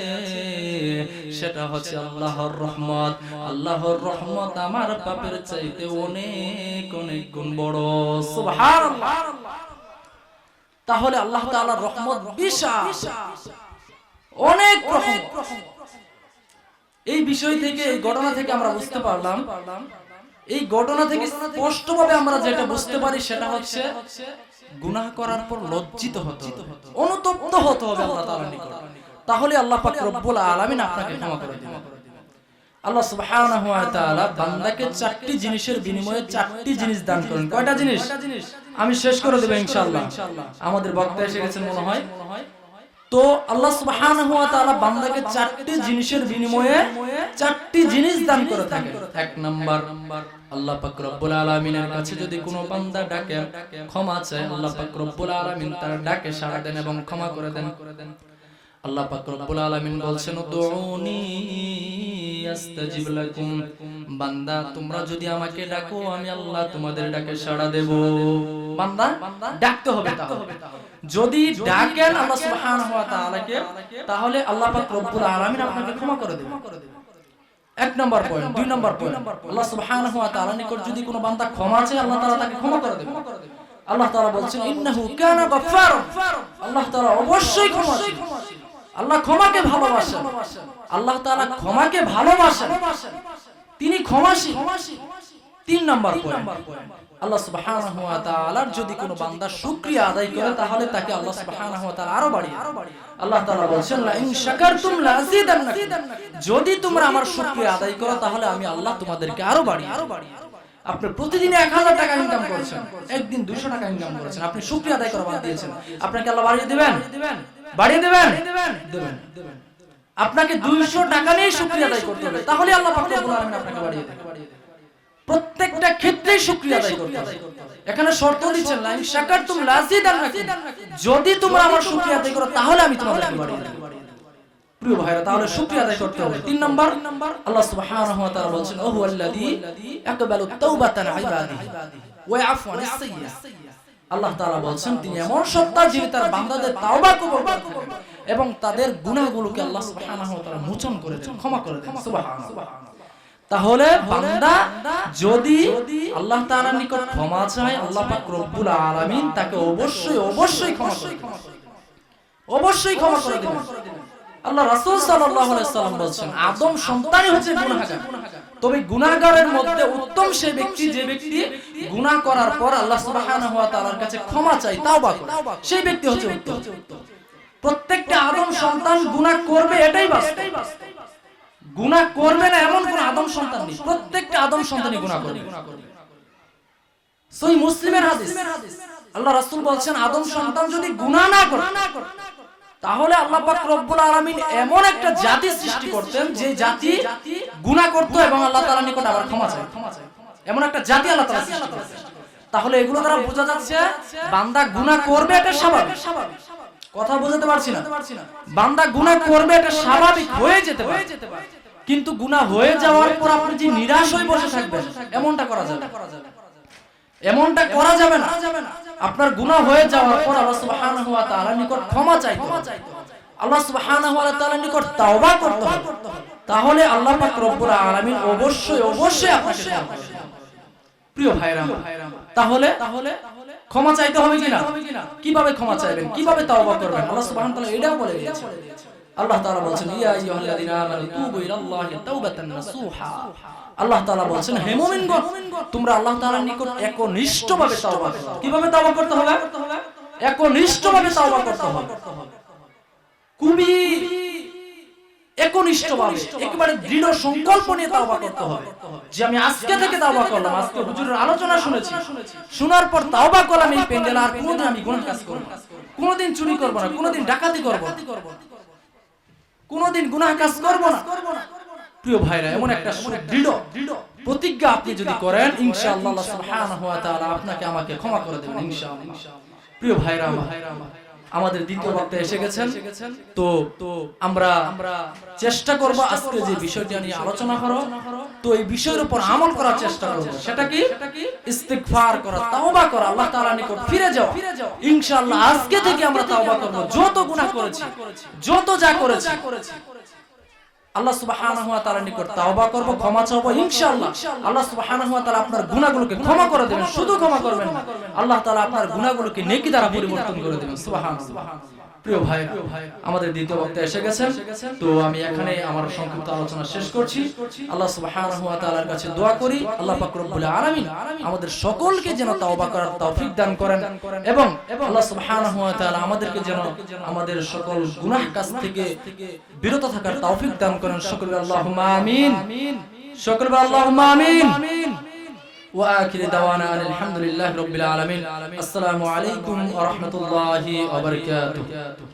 সেটা হচ্ছে আল্লাহর রহমত। আল্লাহর রহমত আমার পাপের চাইতে অনেক অনেক গুণ বড়। সুবহানাল্লাহ। তাহলে আল্লাহ তাআলার রহমত বিশাল, অনেক রহমত। এই বিষয় থেকে, এই ঘটনা থেকে আমরা বুঝতে পারলাম, এই ঘটনা থেকে স্পষ্টভাবে আমরা যেটা বুঝতে পারি সেটা হচ্ছে গুনাহ করার পর লজ্জিত হতে হবে, অনুতপ্ত হতে হবে আল্লাহ তাআলার নিকট। তাহলে আল্লাহ পাক রব্বুল আলামিন আপনাকে ক্ষমা করে দিবেন। আল্লাহ সুবহানাহু ওয়া তাআলা বান্দাকে চারটি জিনিসের বিনিময়ে চারটি জিনিস দান করেন। কয়টা জিনিস? আমি শেষ করে দেব ইনশাআল্লাহ। আমাদের বক্তা এসে গেছেন মনে হয়। তো আল্লাহ সুবহানাহু ওয়া তাআলা বান্দাকে চারটি জিনিসের বিনিময়ে চারটি জিনিস দান করে থাকেন। এক নাম্বার, আল্লাহ পাক রব্বুল আলামিনের কাছে যদি কোনো বান্দা ডাকে, ক্ষমা চায়, আল্লাহ পাক রব্বুল আলামিন তার ডাকে সাড়া দেন এবং ক্ষমা করে দেন। আল্লাহ পাক রব্বুল আলামিন বলছেন, উদউনি আস্তাজিব লাকুম, বান্দা তোমরা যদি আমাকে ডাকো আমি আল্লাহ তোমাদের ডাকে সাড়া দেব। বান্দা ডাকতে হবে। যদি ডাকেন আল্লাহ সুবহানাহু ওয়া তাআলাকে, তাহলে আল্লাহ পাক রব্বুল আলামিন আপনাকে ক্ষমা করে দেবেন। এক নম্বর পয়েন্ট। দুই নম্বর পয়েন্ট, আল্লাহ সুবহানাহু ওয়া তাআলার নিকট যদি কোনো বান্দা ক্ষমা চায় আল্লাহ তাআলা তাকে ক্ষমা করে দেবেন। আল্লাহ তাআলা বলছেন ইন্নাহু কানা গফফার, আল্লাহ তাআলা অবশ্যই ক্ষমাশীল। আল্লাহ ক্ষমাকে ভালোবাসেন, আল্লাহ তাআলা ক্ষমাকে ভালোবাসেন, তিনি ক্ষমাশীল। তিন নম্বর পয়েন্ট, আল্লাহ সুবহানাহু ওয়া তাআলার যদি কোনো বান্দা শুকরিয়া আদায় করে তাহলে তাকে আল্লাহ সুবহানাহু ওয়া তাআলা আরো বাড়িয়ে দেন। আল্লাহ তাআলা বলেন লা ইন শাকারতুম লা আযীদান্নাকুম, যদি তোমরা আমার শুকরিয়া আদায় করো তাহলে আমি আল্লাহ তোমাদেরকে আরো বাড়িয়ে দেব। আপনি প্রতিদিন 1000 টাকা ইনকাম করেছেন, একদিন 200 টাকা ইনকাম করেছেন, আপনি শুকরিয়া আদায় করা বাদ দিয়েছেন, আপনাকে আল্লাহ বাড়িয়ে দিবেন? বাড়িয়ে দিবেন? দিবেন। আপনাকে 200 টাকা নিয়ে শুকরিয়া আদায় করতে হবে, তাহলে আল্লাহ পাক রব্বুল আলামিন আপনাকে বাড়িয়ে দেবেন। প্রত্যেকটা ক্ষেত্রেই শুকরিয়া আদায় করতে হবে। এখানে শর্ত দিচ্ছেন লা ইন শাকারতুম লা আযীদান্নাকুম, যদি তোমরা আমার শুকরিয়া আদায় করো তাহলে আমি তোমাদেরকে বাড়িয়ে দেব। প্রিয় ভাইরা, তাহলে শুকরিয়া আদায় করতে হবে। তিন নাম্বার, আল্লাহ সুবহানাহু ওয়া তাআলা বলেন ও হুয়াল্লাযী ইয়াকবালু তাওবাতান ইবাদিহি ওয়া ইয়াফু আনিস সাইয়্যা, আল্লাহ তাআলা বলেন তিনি এমন সত্তা যিনি তার বান্দাদের তাওবা কবুল করে থাকেন এবং তাদের গুনাহগুলোকে আল্লাহ সুবহানাহু ওয়া তাআলা মোচন করে দেন, ক্ষমা করে দেন। সুবহানাল্লাহ। তাহলে বান্দা যদি আল্লাহ তাআলার নিকট ক্ষমা চায় আল্লাহ পাক রব্বুল আলামিন তাকে অবশ্যই ক্ষমা করে দিবেন, অবশ্যই ক্ষমা করে দিবেন। আল্লাহ রাসূল সাল্লাল্লাহু আলাইহি সাল্লাম বলেন আদম সন্তানই হচ্ছে গুনাহগার, তবে গুনাহগারের মধ্যে উত্তম সেই ব্যক্তি যে ব্যক্তি গুনাহ করার পর আল্লাহ সুবহানাহু ওয়া তাআলার কাছে ক্ষমা চায়, তাওবা করে, সেই ব্যক্তি হচ্ছে উত্তম। প্রত্যেকটা আদম সন্তান গুনাহ করবে এটাই বাস্তব, গুনাহ করবে না এমন কোন আদম সন্তান নেই, প্রত্যেকটা আদম সন্তানই গুনাহ করবে। সহিহ মুসলিমের হাদিস, আল্লাহ রাসূল বলেন আদম সন্তান যদি গুনাহ না করে তাহলে আল্লাহ পাক রব্বুল আলামিন এমন একটা জাতি সৃষ্টি করতেন যে জাতি গুনাহ করত এবং আল্লাহ তাআলার নিকট আবার ক্ষমা চায়, এমন একটা জাতি আল্লাহ তাআলা সৃষ্টি করতেন। তাহলে এগুলো দ্বারা বোঝা যাচ্ছে বান্দা গুনাহ করবে এটা স্বাভাবিক। কথা বুঝতে পারছি না? বান্দা গুনাহ করবে এটা স্বাভাবিক, হয়ে যেতে পারে, কিন্তু গুনাহ হয়ে যাওয়ার পর আপনি যে নিরাশ হয়ে বসে থাকবেন এমনটা করা যাবে না, এমনটা করা যাবে না। আপনার গুনাহ হয়ে যাওয়ার পর আল্লাহ সুবহানাহু ওয়া তাআলার নিকট ক্ষমা চাইতে হবে, আল্লাহ সুবহানাহু ওয়া তাআলার নিকট তাওবা করতে হবে, তাহলে আল্লাহ পাক রব্বুল আলামিন অবশ্যই আপনাকে ক্ষমা করবেন। প্রিয় ভাইরা, তাহলে ক্ষমা চাইতে হবে কিনা? কিভাবে ক্ষমা চাইবেন, কিভাবে তাওবা করবেন আল্লাহ সুবহানাহু ওয়া তাআলা এটাও বলে দিয়েছেন। আল্লাহ তাআলা বলেন ইয়া আইয়ুহাল্লাযীনা আমানু তুবু ইলাল্লাহি তাওবাতান নাসুহা, আল্লাহ তাআলা বলেন হে মুমিনগণ তোমরা আল্লাহ তাআলার নিকট একনিষ্ঠভাবে তাওবা করো। কিভাবে তাওবা করতে হবে? একনিষ্ঠভাবে তাওবা করতে হবে, খুবই একনিষ্ঠভাবে, একেবারে দৃঢ় সংকল্প নিয়ে তাওবা করতে হবে যে আমি আজকে থেকে তাওবা করলাম, আজকে হুজুরের আলোচনা শুনেছি, শোনার পর তাওবা করলাম এই পেন্ডেল আর কোনোদিন আমি গুনাহ কাজ করব না, কোনোদিন চুরি করব না, কোনোদিন ডাকাতি করব না, কোনোদিন গুনাহ কাজ করব না। প্রিয় ভাইরা, এমন একটা দৃঢ় প্রতিজ্ঞা আপনি যদি করেন ইনশাআল্লাহ আল্লাহ সুবহানাহু ওয়া তাআলা আপনাকে আমাকে ক্ষমা করে দেবেন ইনশাআল্লাহ। প্রিয় ভাইরা, আমাদের দ্বিতীয় বক্তা এসে গেছেন, তো আমরা চেষ্টা করব আজকে যে বিষয়টি নিয়ে আলোচনা করব তো এই বিষয়ের উপর আমল করার চেষ্টা করব। সেটা কি? ইস্তিগফার করা, তাওবা করা, আল্লাহ তাআলার নিকট ফিরে যাওয়া। ইনশাআল্লাহ আজকে থেকে আমরা তাওবা করব, যত গুনাহ করেছি, যত যা করেছি আল্লাহ সুবহানাহু ওয়া তাআলার নিকট তাওবা করব, ক্ষমা চাইব। ইনশাআল্লাহ আল্লাহ সুবহানাহু ওয়া তাআলা আপনার গুনাহগুলোকে ক্ষমা করে দেবেন, শুধু ক্ষমা করবেন না, আল্লাহ তাআলা আপনার গুনাহগুলোকে নেকি দ্বারা পরিবর্তন করে দেবেন। সুবহানাল্লাহ। প্রিয় ভাই, আমাদের দ্বিতীয় বক্তা এসে গেছেন, তো আমি এখানে আমার সংক্ষিপ্ত আলোচনা শেষ করছি। আল্লাহ সুবহানাহু ওয়া তাআলার কাছে দোয়া করি আল্লাহ পাক রব্বুল আলামিন আমাদের সকলকে যেন তাওবা করার তৌফিক দান করেন এবং আল্লাহ সুবহানাহু ওয়া তাআলা আমাদেরকে যেন আমাদের সকল গুনাহ কাজ থেকে বিরত থাকার তৌফিক দান করেন। সকলে আল্লাহুম্মা আমিন, সকলে আল্লাহুম্মা আমিন। ওয়া আখিরু দাওয়ানা আলহামদুলিল্লাহি রাব্বিল আলামিন। আসসালামু আলাইকুম ওয়া রাহমাতুল্লাহি ওয়া বারাকাতুহু।